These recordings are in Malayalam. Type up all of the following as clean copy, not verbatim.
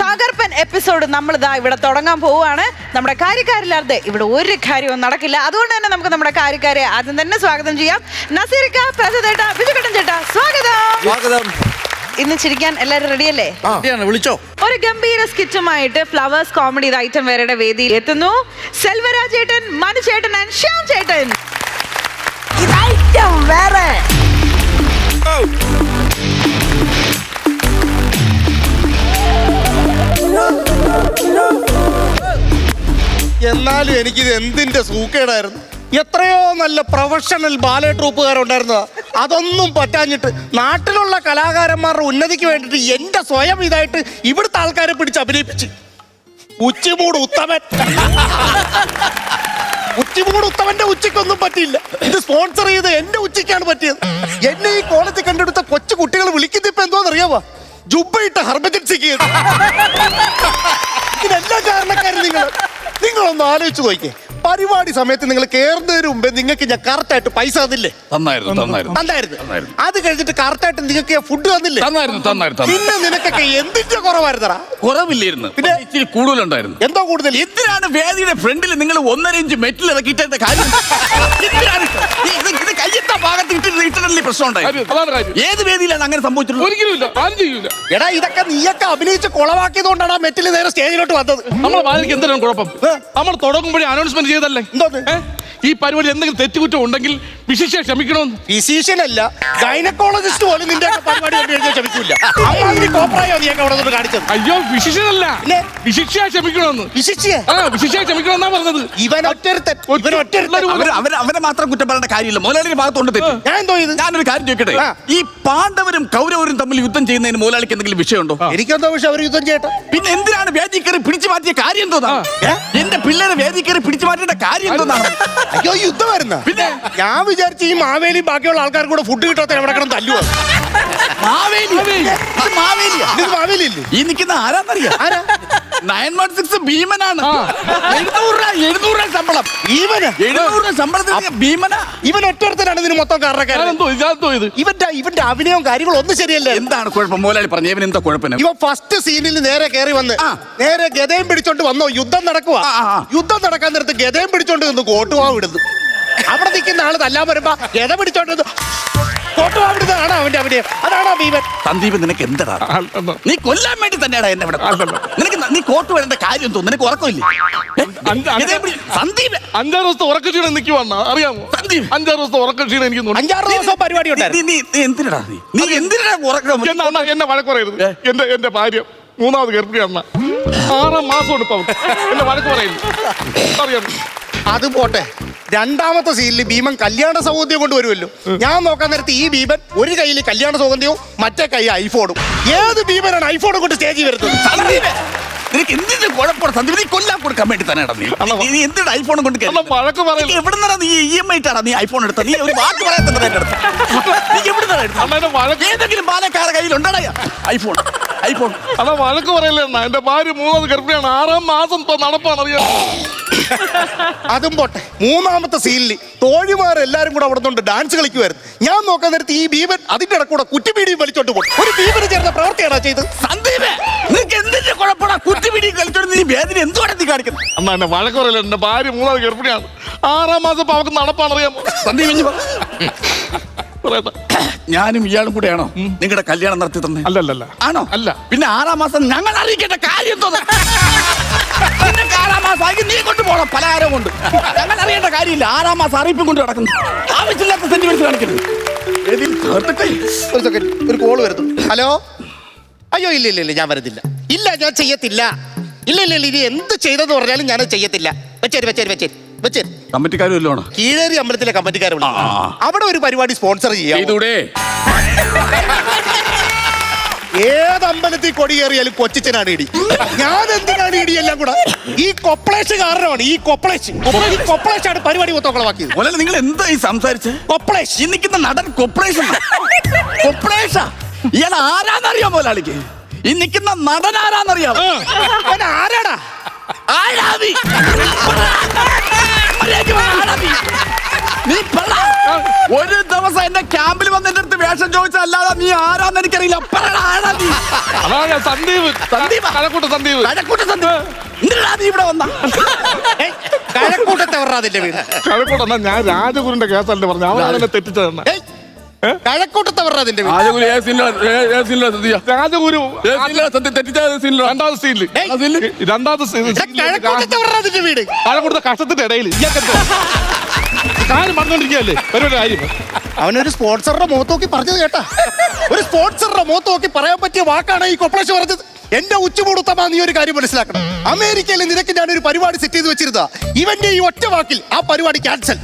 തകർപ്പൻ എപ്പിസോഡ് നമ്മൾ ഇതാ ഇവിടെ തുടങ്ങാൻ പോവുകയാണ്. നമ്മുടെ കാര്യക്കാരില്ലാതെ ഇവിടെ ഒരു കാര്യവും നടക്കില്ല. അതുകൊണ്ട് തന്നെ നമുക്ക് നമ്മുടെ കാര്യക്കാരെ ആദ്യം തന്നെ സ്വാഗതം ചെയ്യാം. നസീറിക്ക, പ്രസദേട്ട, ബിജുകട്ടൻ ചേട്ടാ, സ്വാഗതം. ഇന്ന് ചിരിക്കാൻ എല്ലാവരും റെഡിയല്ലേ? വിളിച്ചോ. ഒരു ഗംഭീര സ്കിറ്റുമായിട്ട് ഫ്ലവേഴ്സ് കോമഡി ഐറ്റം വേറെ വേദിയിൽ എത്തുന്നു. സെൽവരാജ് ചേട്ടൻ, മനു ചേട്ടൻ ആൻഡ് ശ്യാം ചേട്ടൻ. എന്നാലും എനിക്കിത് എന്തിന്റെ സൂക്കേടായിരുന്നു. എത്രയോ നല്ല പ്രൊഫഷണൽ ബാലെ ട്രൂപ്പുകാരുണ്ടായിരുന്നതാ. അതൊന്നും പറ്റാഞ്ഞിട്ട് നാട്ടിലുള്ള കലാകാരന്മാരുടെ ഉന്നതിക്ക് വേണ്ടിയിട്ട് എന്റെ സ്വയം ഇതായിട്ട് ഇവിടുത്തെ ആൾക്കാരെ പിടിച്ച് അഭിനയിപ്പിച്ച് ഉച്ചിമൂട് ഉത്തമന്റെ ഉച്ചയ്ക്കൊന്നും പറ്റിയില്ല. ഇത് സ്പോൺസർ ചെയ്ത് എന്റെ ഉച്ചയ്ക്കാണ് പറ്റിയത്. എന്നെ ഈ കോളേജിൽ കണ്ടെടുത്ത കൊച്ചു കുട്ടികൾ വിളിക്കുന്നത് ഇപ്പൊ എന്തോന്നറിയാവോ? ജുബ്ബയിട്ട് ഹർബജൻസിക്ക് ഇതിനെല്ലാം കാരണക്കാരും നിങ്ങളൊന്ന് ആലോചിച്ച് നോക്കിയേ. പരിപാടി സമയത്ത് നിങ്ങൾ കേറുന്നതിന് മുമ്പേ നിങ്ങൾക്ക് ഞാൻ കറക്റ്റായിട്ട് പൈസ തന്നില്ലേ? തന്നായിരുന്നു. അത് കഴിഞ്ഞിട്ട് കറക്റ്റായിട്ട് നിങ്ങൾക്ക് ഫുഡ് തന്നില്ലേ? പിന്നെ നിനക്കൊക്കെ എന്തിന്റെ കുറവായിരുന്നടാ? കുറവില്ലായിരുന്നു, പിന്നെ ഇച്ചിരി കൂടുതലുണ്ടായിരുന്നു. എന്തോ കൂടുതൽ? എന്തിനാണ് വേദിയുടെ ഫ്രണ്ടിൽ നിങ്ങൾ 1.5 ഇഞ്ച് മെറ്റിൽ ഇറക്കിയിട്ട കാര്യം? ഇത് കയ്യെത്ത ഭാഗത്ത് ഇട്ടിട്ടല്ലേ പ്രശ്നം ഉണ്ടായി? ഏത് വേദിയിലാണ് അങ്ങനെ സംഭവിച്ചത്? ഒരിക്കലും. എടാ, ഇതൊക്കെ നീയൊക്കെ അഭിനയിച്ച് കുളവാക്കിയത് കൊണ്ടാണ് ആ മെറ്റിൽ നേരെ സ്റ്റേജിലോട്ട് വന്നത്. നമ്മളെ വാലിക്ക് എന്തിനാണ് കുഴപ്പം? നമ്മൾ തുടങ്ങുമ്പോഴേ അനൗൺസ്മെന്റ് ചെയ്തല്ലേ? ഈ പരിപാടി എന്തെങ്കിലും തെറ്റുകുറ്റം ഉണ്ടെങ്കിൽ വിശിഷ്യ ക്ഷമിക്കണമെന്ന്. ഫിസീഷ്യനല്ല, ഗൈനക്കോളജിസ്റ്റ് പോലും നിന്റെ പരിപാടി ക്ഷമിക്കൂല. കാണിച്ചത്. അയ്യോ, വിശിഷ്യനല്ല, വിശിഷ്യ ക്ഷമിക്കണമെന്ന്. വിശിഷ്യ ക്ഷമിക്കണമെന്നാ പറഞ്ഞത്. അവരെ മാത്രം കുറ്റം പറയേണ്ട കാര്യമില്ല, മുതലാളിയുടെ ഭാഗത്തുണ്ട് തെറ്റ്. ഞാനൊരു കാര്യം ചോദിക്കട്ടെ, ഈ പാണ്ഡവരും കൗരവരും തമ്മിൽ യുദ്ധം ചെയ്യുന്നതിന് മുതലാളിക്ക് എന്തെങ്കിലും വിഷയമുണ്ടോ? എനിക്കെന്തോ വിഷയം, അവർ യുദ്ധം ചെയ്യട്ടെ. പിന്നെ എന്തിനാണ് വേദി കയറി പിടിച്ചു മാറ്റിയ കാര്യം എന്തോന്നാണ്? എന്റെ പിള്ളേരെ വേദി കയറി പിടിച്ചു മാറ്റേണ്ട കാര്യം എന്തോന്നാണ്? അയ്യോ, യുദ്ധമായിരുന്ന? പിന്നെ ഞാൻ വിചാരിച്ചു ഈ മാവേലി ബാക്കിയുള്ള ആൾക്കാർക്ക് കൂടെ ഫുഡ് കിട്ടാത്ത എവിടെ കിടന്ന് തല്ലുവോ? മാവേലിയില്ലേ ഈ നിൽക്കുന്ന ആരാന്നറിയാം? 916 ഭീമനാണ്. 700 രൂപ ശമ്പളം. 700 രൂപ ശമ്പളത്തിന് ഭീമനാ. ഇവൻ ഒറ്റൊരുത്തനാണ് ഇതിന് മൊത്തം കാരണക്കാരൻ. ഇവന്റെ അഭിനയവും കാര്യങ്ങളും ഒന്നും ശരിയല്ല. എന്താണ് കുഴപ്പം? മോലാളി പറഞ്ഞു, ഇവൻ എന്താ കുഴപ്പം? ഇവൻ ഫസ്റ്റ് സീനിൽ നേരെ കയറി വന്ന് നേരെ ഗതയും പിടിച്ചോണ്ട് വന്നോ. യുദ്ധം നടക്കുക. യുദ്ധം നടക്കാൻ നേരത്ത് ഗതയും പിടിച്ചോണ്ട് നിന്ന് കോട്ടുവാ വിടുന്നു. അവിടെ നിൽക്കുന്ന ആള് തല്ലാൻ വരുമ്പോ ഗത പിടിച്ചോണ്ട് കോട്ടുവാവിടുന്നതാണ് അവന്റെ അഭിനയം. അതാണ് ഭീമൻ. സന്ദീപ്, നിനക്ക് എന്താ? നീ കൊല്ലാൻ വേണ്ടി തന്നെയാടാ എന്നെ ഇവിടെ. നിനക്ക് നീ കോട്ട് വരേണ്ട കാര്യം തോന്നുന്നു. നിനക്ക് ഉറക്കമില്ലേ? സന്ദീപ് 5-6 ദിവസത്തെ ഉറക്കക്ഷീണം നിൽക്കുവാണ്, അറിയാമോ? സന്ദീപ് 5-6 ദിവസത്തെ ഉറക്കക്ഷീണം എനിക്ക് 5-6 ദിവസം പരിപാടി എന്തിനാ ഉറക്കം? എന്നെ വഴക്ക് പറയരുത്. എന്റെ ഭാര്യ 3ാമത് ഗർഭിണിയാണ്. 6 മാസമാണ് ഇപ്പൊ. എന്നെ വഴക്ക് പറയുന്നു, അറിയാം. അത് പോട്ടെ, 2ാമത്തെ സീനിൽ ഭീമൻ കല്യാണ സൗകര്യം കൊണ്ട് വരുമല്ലോ. ഞാൻ നോക്കാൻ നേരത്തെ ഈ ഭീമൻ ഒരു കയ്യിൽ കല്യാണ സൗകര്യവും മറ്റേ കൈ ഐഫോണും. ഏത് ഭീമനാണ് ഐഫോണും കൊണ്ട് സ്റ്റേജിൽ വരുന്നത്? നിനക്ക് എന്തിന്റെ കുഴപ്പമാണ് സന്ദീപ്? നീ കൊല്ലാൻ കൊടുക്കാൻ വേണ്ടി തന്നെ നീ എന്തിനാ ഐഫോണും കൊണ്ട് വഴക്ക് പറയുന്നത്? എവിടെ നിന്നാ നീ EMI ഇട്ടാണ് നീ ഐഫോൺ എടുത്ത? നീ ഒരു വാക്ക് പറയാത്ത എന്റെ അടുത്ത്. നീ എവിടെ നിന്നാണ്? ഏതെങ്കിലും ബാലക്കാരുടെ കയ്യിലുണ്ടാ ഐഫോൺ? അതാ വഴക്ക് പറയല്ലേ? എന്റെ ഭാര്യ 3ാമത് ഗർഭിണിയാണ്. 6 മാസം നടപ്പാണ്, അറിയാം. അതും പോട്ടെ, 3ാമത്തെ സീനിൽ തോഴിമാരെല്ലാരും കൂടെ അവിടെ നിന്ന് ഡാൻസ് കളിക്കുമായിരുന്നു. ഞാൻ നോക്കാൻ നേരത്തെ ഈ ഭീമൻ അതിന്റെ ഇടക്കൂടെ കുറ്റിപ്പീടിയും വലിച്ചോണ്ട് പോകും. ഒരു ഭീമന് ചേർന്ന പ്രവൃത്തിയാണോ ചെയ്തത്? സന്ദീപ്, നിനക്ക് എന്തിന്റെ കുഴപ്പമാണ്? കുറ്റിപ്പീടി കളിച്ചോണ്ട് നീ വേദന എന്തുവാണ് നീ കാണിക്കുന്നത്? അമ്മ എന്നെ വഴക്ക് പറയല്ലേ? എന്റെ ഭാര്യ 3ാമത് ഗർഭിണിയാണ്. 6 മാസം ഇപ്പൊ അവർക്ക് നടപ്പാണ്, അറിയാമോ? സന്ദീപ്, ഞാനും ഇയാളും കൂടെയാണോ നിങ്ങളുടെ കല്യാണം നടത്തി തന്നെ? അല്ലല്ല. ആണോ? അല്ല. പിന്നെ 6ാം മാസം ഞങ്ങൾ അറിയിക്കേണ്ട കാര്യം തോന്നുന്നു. 6ാം മാസം നീ കൊണ്ടുപോകണം പലഹാരം കൊണ്ട്. ഞങ്ങൾ അറിയേണ്ട കാര്യമില്ല. 6ാം മാസം അറിയിപ്പും കൊണ്ട് നടക്കുന്നു. ആവശ്യമില്ലാത്ത സെന്റിമെന്റ്സ് കാണിക്കരുത്. ഒരു സെക്കൻഡ്, ഒരു കോള് വരുന്നു. ഹലോ. അയ്യോ, ഇല്ല, ഞാൻ വരുന്നില്ല. ഇല്ല, ഞാൻ ചെയ്യത്തില്ല. ഇല്ല, ഇനി എന്ത് ചെയ്തെന്ന് പറഞ്ഞാലും ഞാൻ ചെയ്യത്തില്ല. വെച്ചേര്. കമ്മിറ്റിക്കാരും വല്ലോണോ? കീഴേരി അമ്പലത്തിലെ കമ്മിറ്റിക്കാരും അവിടെ ഒരു പരിപാടി സ്പോൺസർ ചെയ്യാം. ഏത് അമ്പലത്തിൽ കൊടി കയറിയാലും കൊച്ചിച്ചനാണ് ഇടി. ഞാൻ എന്തിനാണ് ഇടി എല്ലാം കൂടെ? ഈ കൊപ്ലേഷ് കാരണമാണ്. ഈ കൊപ്ലേഷാണ് പരിപാടി മൊത്തം കുളവാക്കിയത്. നിങ്ങൾ എന്താ ഈ സംസാരിച്ചത്? കൊപ്ലേഷ് ഈ നിൽക്കുന്ന നടൻ കൊപ്ലേഷാ? ഇയാൾ ആരാന്നറിയാം മുതലാളിക്ക്? ഈ നിൽക്കുന്ന നടൻ ആരാന്നറിയാം? ആരാടാ? ആരാവി നീ പറ. ഒരു ദിവസം എന്റെ ക്യാമ്പിൽ വന്ന് എന്റെ അടുത്ത് വേഷം ചോദിച്ചല്ലാതെ നീ ആരാന്ന് എനിക്കറിയില്ല. പറടാ, ആരാ നീ? അതാ ഞാൻ സന്ദീപ്. സന്ദീപാ? കഴക്കൂട്ട സന്ദീപ്. കഴക്കൂട്ട സന്ദീപ്. എന്തിനാ നീ ഇവിടെ വന്ന? കഴക്കൂട്ടത്തെ പറഞ്ഞ അതിന്റെ വീട്. കഴക്കൂട്ട എന്നാ ഞാൻ രാജഗുരുന്റെ കേസല്ലേ പറഞ്ഞു. അവൻ അതിനെ തെറ്റിച്ചതെന്ന. കഴക്കൂട്ടത്തെ പറഞ്ഞ അതിന്റെ വീട്. രാജഗുരു ഏത് സീനിലാ സത്യ? രാജഗുരു സത്യം തെറ്റിച്ച സീനിലോ? രണ്ടാമത്തെ സീനില്. രണ്ടാമത്തെ കഴക്കൂട്ടത്തെ പറഞ്ഞ അതിന്റെ വീട്. കഴക്കൂട്ടത്തെ കഷ്ടത്തിന്റെ ഇടയിൽ കാര്യം പറഞ്ഞോണ്ടിരിക്കുകയല്ലേ ഒരു കാര്യം. അവനൊരു സ്പോൺസറുടെ മുഖത്ത് നോക്കി പറഞ്ഞത് കേട്ടാ. ഒരു സ്പോൺസറുടെ മുഖത്ത് നോക്കി പറയാൻ പറ്റിയ വാക്കാണ് ഈ കൊപ്ലേഷ് പറഞ്ഞത്. എന്റെ ഉച്ചമൂടുത്തമാ നീ ഒരു കാര്യം മനസ്സിലാക്കണം. അമേരിക്കയിൽ നിനക്ക് ഞാനൊരു പരിപാടി സെറ്റ് ചെയ്ത് വെച്ചിരുന്ന ഇവന്റെ ഈ ഒറ്റ വാക്കിൽ ആ പരിപാടി ക്യാൻസൽ.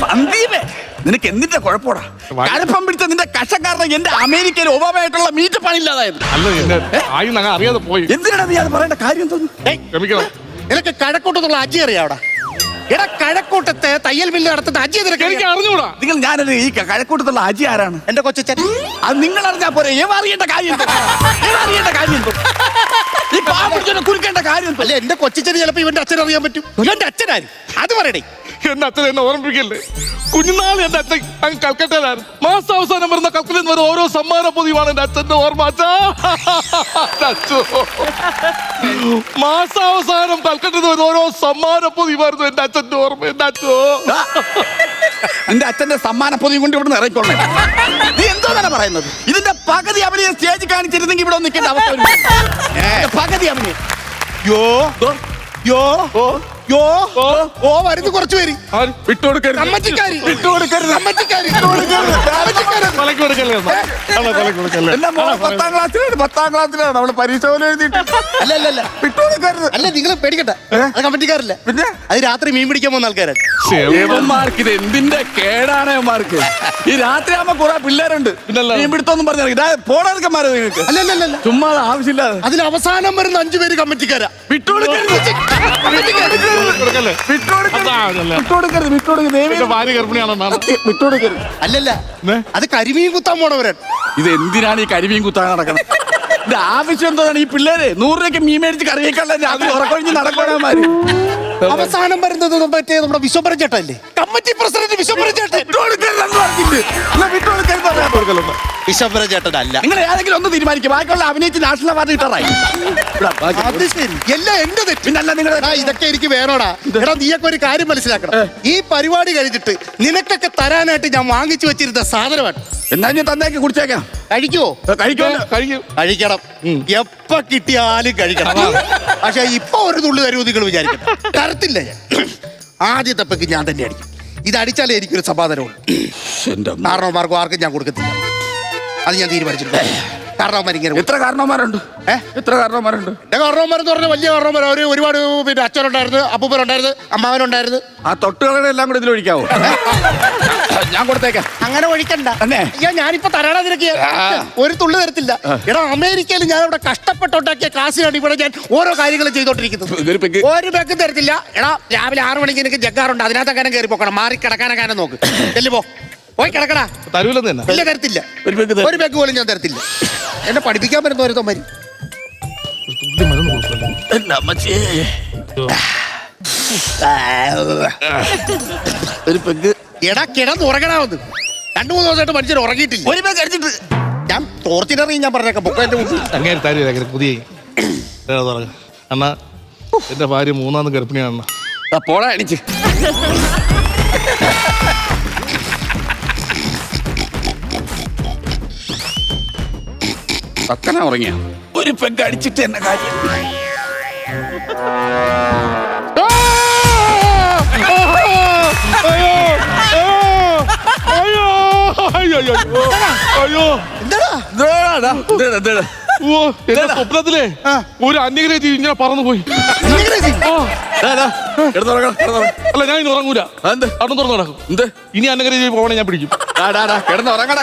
സന്ദീപേ, നിനക്ക് എന്തിന്റെ കുഴപ്പമാ? കഴപ്പം പിടിച്ച നിന്റെ കഷക്കാരനെ എന്റെ അമേരിക്കയിൽ ഒബാമയായിട്ടുള്ള മീറ്റ് പണിയില്ലാതായത്. അല്ല എന്നെ ആയി ഞങ്ങൾ അറിയാതെ പോയി. എന്തിനാണ് നീ അത് പറയേണ്ട കാര്യം തോന്നുന്നു? ക്ഷമിക്കണം. നിനക്ക് കഴക്കൂട്ടത്തുള്ള അജി അറിയാം അവിടെ. എടാ കഴക്കൂട്ടത്തെ തയ്യൽ മില്ല് നടത്തുന്ന അജി നിനക്ക് എനിക്ക് അറിഞ്ഞൂടാ. നിങ്ങൾ ഞാനൊരു ഈ കഴക്കൂട്ടത്തുള്ള അജി ആരാണ്? എന്റെ കൊച്ചൻ. അത് നിങ്ങൾ അറിഞ്ഞാ പോരെ. അറിയേണ്ട കാര്യം എന്തോ? അറിയേണ്ട കാര്യം എന്തോ? ഈ പാവം കുറിക്കേണ്ട കാര്യം എന്തോ? അല്ല എന്റെ കൊച്ചിന് ചിലപ്പോ ഇവന്റെ അച്ഛൻ അറിയാൻ പറ്റും. ഇവന്റെ അച്ഛനാരും അത് പറയണേ. എന്റെ അച്ഛൻ എന്നെ ഓർമ്മിപ്പിക്കല്ലേ. കുഞ്ഞുനാൾ എന്റെ അച്ഛൻ അങ്ങ് കൽക്കട്ടയിലായിരുന്നു. മാസാവസാനം വരുന്ന കൽക്കട്ടയിൽ നിന്ന് വരുന്ന ഓരോ സമ്മാന പൊതിയുമാണ് എന്റെ അച്ഛന്റെ ഓർമ്മ. അച്ഛോ, മാസാവസാനം കൽക്കട്ടയിൽ നിന്ന് വരുന്ന ഓരോ സമ്മാന പൊതിയുമായിരുന്നു എന്റെ അച്ഛന്റെ ഓർമ്മ. എന്റെ അച്ഛോ, നിന്റെ അച്ഛന്റെ സമ്മാന പൊതി കൊണ്ട് ഇവിടെ ഇറങ്ങിക്കൊള്ളേ. നീ എന്തോന്നാണ് പറയുന്നത്? ഇതിന്റെ പകുതി അവനെ സ്റ്റേജ് കാണിച്ചിരുന്നെങ്കിൽ ഇവിടെ നിൽക്കേണ്ട അവസ്ഥ വരും. പകുതി അവന് യോ യോ യോ ഓ വരുന്നു കുറച്ചു പേര്. വിട്ടുകൊടുക്കരുത്. കമ്മറ്റിക്കാരി. വിട്ടുകൊടുക്കരുത്. കമ്മറ്റിക്കാരി. കൊലക്ക് കൊടുക്കല്ലേ എന്നാ? അല്ല, കൊലക്ക് കൊടുക്കല്ലേ. എന്റെ മോളെ 10ാം ക്ലാസ്സിലാണ്. 10ാം ക്ലാസ്സിലാണ് അവള് പരീക്ഷ പോലെ എഴുതിയിട്ട്. അല്ല വിട്ടുകൊടുക്കരുത്. അല്ല നിങ്ങൾ പേടിക്കണ്ട. അത് കമ്മറ്റിക്കാരില്ല. പിന്നെ അത് രാത്രി മീൻ പിടിക്കാൻ പോകുന്ന ആൾക്കാരാണ്. യവന്മാർക്ക് ഇത് എന്തിന്റെ കേടാണ് യവന്മാർക്ക്? ഈ രാത്രി ആകുമ്പോ കുറെ പിള്ളേരുണ്ട് മീൻ പിടുത്തൊന്നും പറഞ്ഞിറങ്ങി പോടാർക്കന്മാരെ നിങ്ങൾക്ക്. അല്ലല്ല ചുമ്മാ ആവശ്യമില്ലാതെ. അതിൽ അവസാനം വരുന്ന 5 പേര് കമ്മറ്റിക്കാരാ. വിട്ടുകൊടുക്കരുത്. കൊടുക്കല്ലേ. എന്റെ ഭാര്യ ഗർഭിണിയാണെന്നാണ്. വിട്ടുകൊടുക്കരുത്. അല്ലല്ല അത് കരിമീൻ കുത്താൻ പോണവരാണ്. ഇത് എന്തിനാണ് ഈ കരിമീൻ കുത്താൻ നടക്കണം? ഇത് ആവശ്യം എന്താണ്? ഈ പിള്ളേര് 100 രൂപയ്ക്ക് മീൻ മേടിച്ച് കറി വെക്കാനുള്ള രാത്രി ഉറക്കൊഴിഞ്ഞ് നടക്കണമാര്. അവസാനം വരുന്നത് മറ്റേ നമ്മുടെ വിശ്വംഭരൻ ചേട്ടല്ലേ, കമ്മിറ്റി പ്രസിഡന്റ് വിശ്വംഭരൻ ചേട്ടൻ. വിശ്വംഭരൻ ചേട്ടൻ അല്ല. നിങ്ങൾ ഏതെങ്കിലും ഒന്ന് തീരുമാനിക്കും. ബാക്കിയുള്ള അഭിനയിച്ച് നാഷണൽ അവാർഡ് കിട്ടാറായി. അത് ശരി. എല്ലാം എന്റെ തെറ്റ്. പിന്നല്ല നിങ്ങളുടെ ഇതൊക്കെ എനിക്ക് വേണോടാ. എടാ നീയൊക്കെ ഒരു കാര്യം മനസ്സിലാക്കണം. ഈ പരിപാടി കഴിഞ്ഞിട്ട് നിനക്കൊക്കെ തരാനായിട്ട് ഞാൻ വാങ്ങിച്ചു വെച്ചിരുന്ന സാധനമാണ്. എന്നാ ഞാൻ തന്നേക്ക് കുടിച്ചേക്കാം. കഴിക്കുവോ? കഴിക്കുമല്ലോ. കഴിക്കണം. എപ്പ കിട്ടിയാലും കഴിക്കണം. പക്ഷെ ഇപ്പൊ ഒരു തുള്ളി തരൂ നിങ്ങൾ വിചാരിക്കണം. തരത്തില്ല ഞാൻ. ആദ്യത്തെ പെക്ക് ഞാൻ തന്നെ അടിക്കും. ഇത് അടിച്ചാലേ എനിക്കൊരു സമാധാനമുള്ളൂ. കാരണവന്മാർക്കും ആർക്കും ഞാൻ കൊടുക്കത്തില്ല. അത് ഞാൻ തീരുമാനിച്ചിട്ടുണ്ട്. കാരണവന്മാരിങ്ങനെ എത്ര കാരണവന്മാരുണ്ട്? എത്ര കാരണവന്മാരുണ്ട്? എന്റെ കാരണവന്മാരെന്ന് പറഞ്ഞാൽ വലിയ കാരണവന്മാർ. അവര് ഒരുപാട് പിന്നെ അച്ഛനുണ്ടായിരുന്നു, അപ്പൂപ്പനുണ്ടായിരുന്നു, അമ്മാവനുണ്ടായിരുന്നു. ആ തൊട്ടുകളുടെ എല്ലാം കൂടെ ഇതിൽ ഒഴിക്കാവോ? ഞാൻ കൊടുത്തേക്കാം. അങ്ങനെ ഒഴിക്കണ്ട. തന്നെ? അയ്യോ ഞാനിപ്പോ തരാടാ നിനക്ക്. ഒരു തുള്ളി തരത്തില്ല. എടാ അമേരിക്കയിൽ ഞാൻ ഇവിടെ കഷ്ടപ്പെട്ടുണ്ടാക്കിയ കാശിനാണ് ഇവിടെ ഞാൻ ഓരോ കാര്യങ്ങളും ചെയ്തോണ്ടിരിക്കുന്നത്. ഒരു ബെക്കും തരത്തില്ല. എടാ രാവിലെ 6 മണിക്ക് എനിക്ക് ജഗ്ഗാറുണ്ട്. അതിനകത്ത് അങ്ങനെ കയറി പോക്കണം. മാറി കിടക്കാനൊക്കെ നോക്ക്. ചെല്ലുപോ പോയി കിടക്കടാ. തരൂലെന്ന് തന്നെ. ഇല്ല തരത്തില്ല. ഒരു ബെക്ക് പോലും ഞാൻ തരത്തില്ല. എന്നെ പഠിപ്പിക്കാൻ പറ്റുന്ന ഒരുത്തന്മാര്. ഒരു പെഗ്. എടാ കിടന്ന് ഉറങ്ങണമെന്ന് 2-3 ദിവസമായിട്ട് മനുഷ്യർ ഉറങ്ങിയിട്ടില്ല. ഒരു പെഗ് അടിച്ചിട്ട് ഞാൻ തോർത്തിനറിയും. ഞാൻ പറഞ്ഞേക്കാം പൊക്ക എന്റെ മുന്നിൽ. അങ്ങനെ തരൂല പുതിയ അണ്ണാ. എന്റെ ഭാര്യ 3ാമത് ഗർഭിണിയാണ്. പോടാ അടിച്ച്. പക്കന ഉറങ്ങിയ ഒരു പെഗ് അടിച്ചിട്ട് എന്നെ കാര്യം. എന്താടാ സ്വപ്നത്തിലെ ഒരു അന്യഗ്രഹ ഇങ്ങനെ പറന്നുപോയി. അല്ല ഞാൻ ഇനി ഉറങ്ങൂല. അവിടെ തുറന്നു നടക്കും. എന്ത് ഇനി അന്യഗ്രഹ പോകണേ ഞാൻ പിടിക്കും.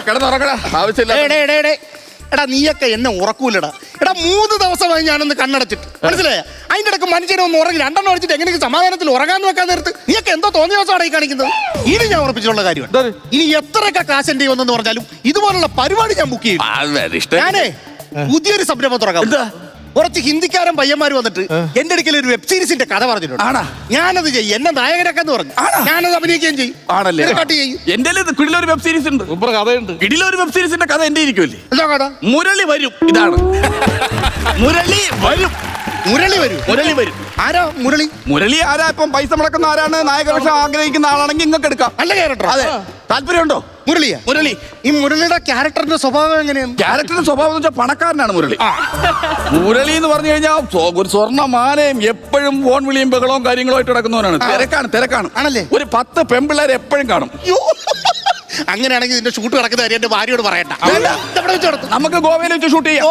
കിടന്നുറങ്ങടാ. ആവശ്യമില്ല. എടാ നീയൊക്കെ എന്നെ ഉറക്കൂലടാ. എടാ 3 ദിവസമായി ഞാനൊന്ന് കണ്ണടച്ചിട്ട്. മനസ്സിലായ? അതിന്റെ ഇടയ്ക്ക് മനുഷ്യനെ ഒന്ന് ഉറങ്ങി 2 എണ്ണം അടിച്ചിട്ട് എങ്ങനെയൊക്കെ സമാധാനത്തിൽ ഉറങ്ങാന്ന് വെക്കാൻ നേരത്ത് നീയൊക്കെ എന്തോ തോന്നിയ ദിവസമാണ് ഈ കാണിക്കുന്നത്. ഇനി ഞാൻ ഉറപ്പിച്ചിട്ടുള്ള കാര്യമാണ്. ഇനി എത്രയൊക്കെ കാശ് എന്റെ വന്നെന്ന് പറഞ്ഞാലും ഇതുപോലുള്ള പരിപാടി ഞാൻ ബുക്ക് ചെയ്യും. ഞാനേ പുതിയൊരു സംരംഭം തുടങ്ങാം. കുറച്ച് ഹിന്ദിക്കാരൻ പയ്യന്മാർ വന്നിട്ട് എന്റെ അടുക്കൽ ഒരു വെബ് സീരീസിന്റെ കഥ പറഞ്ഞിട്ടുണ്ട്. ആണാ? ഞാനത് ചെയ്യും, എന്നെ നായകനാക്കാന്ന് പറഞ്ഞു. ഞാനത് അഭിനയിക്കുകയും ചെയ്യും. ആണല്ലേ? കട്ട് ചെയ്യും. എന്റെ കിടിലൊരു വെബ് സീരീസ് ഉണ്ട്. സൂപ്പർ കഥയുണ്ട്. കിടിലൊരു വെബ് സീരീസിന്റെ കഥ എന്റെ ഇരിക്കുമല്ലേ? എന്താ കഥ? മുരളി വരും. ഇതാണ് മുരളി വരും. മുരളി വരൂ. മുരളി വരും. ആരാ മുരളി? മുരളി ആരാ? ഇപ്പം പൈസ മുടക്കുന്ന ആരാണ്? നായകവേഷം ആഗ്രഹിക്കുന്ന ആളാണെങ്കിൽ നിങ്ങൾക്ക് എടുക്കാം. നല്ല ക്യാരക്ടർ. അതെ. താല്പര്യമുണ്ടോ? മുരളിയാ? മുരളി. ഈ മുരളിയുടെ ക്യാരക്ടറിന്റെ സ്വഭാവം എങ്ങനെയാണ്? ക്യാരക്ടറിന്റെ സ്വഭാവം എന്ന് വെച്ചാൽ പണക്കാരനാണ് മുരളി. മുരളി എന്ന് പറഞ്ഞു കഴിഞ്ഞാൽ ഒരു സ്വർണ്ണ മാലയും എപ്പോഴും ഫോൺ വിളിയും ബഹളവും കാര്യങ്ങളും ആയിട്ട് നടക്കുന്നവനാണ്. തിരക്കാണ്. ആണല്ലേ? ഒരു 10 പെൺപിള്ളേരെ എപ്പോഴും കാണും. അങ്ങനെയാണെങ്കിൽ ഇതിന്റെ ഷൂട്ട് നടക്കുന്ന കാര്യം എന്റെ ഭാര്യയോട് പറയണ്ട. നമുക്ക് ഗോവയിൽ വെച്ച് ഷൂട്ട് ചെയ്യാം.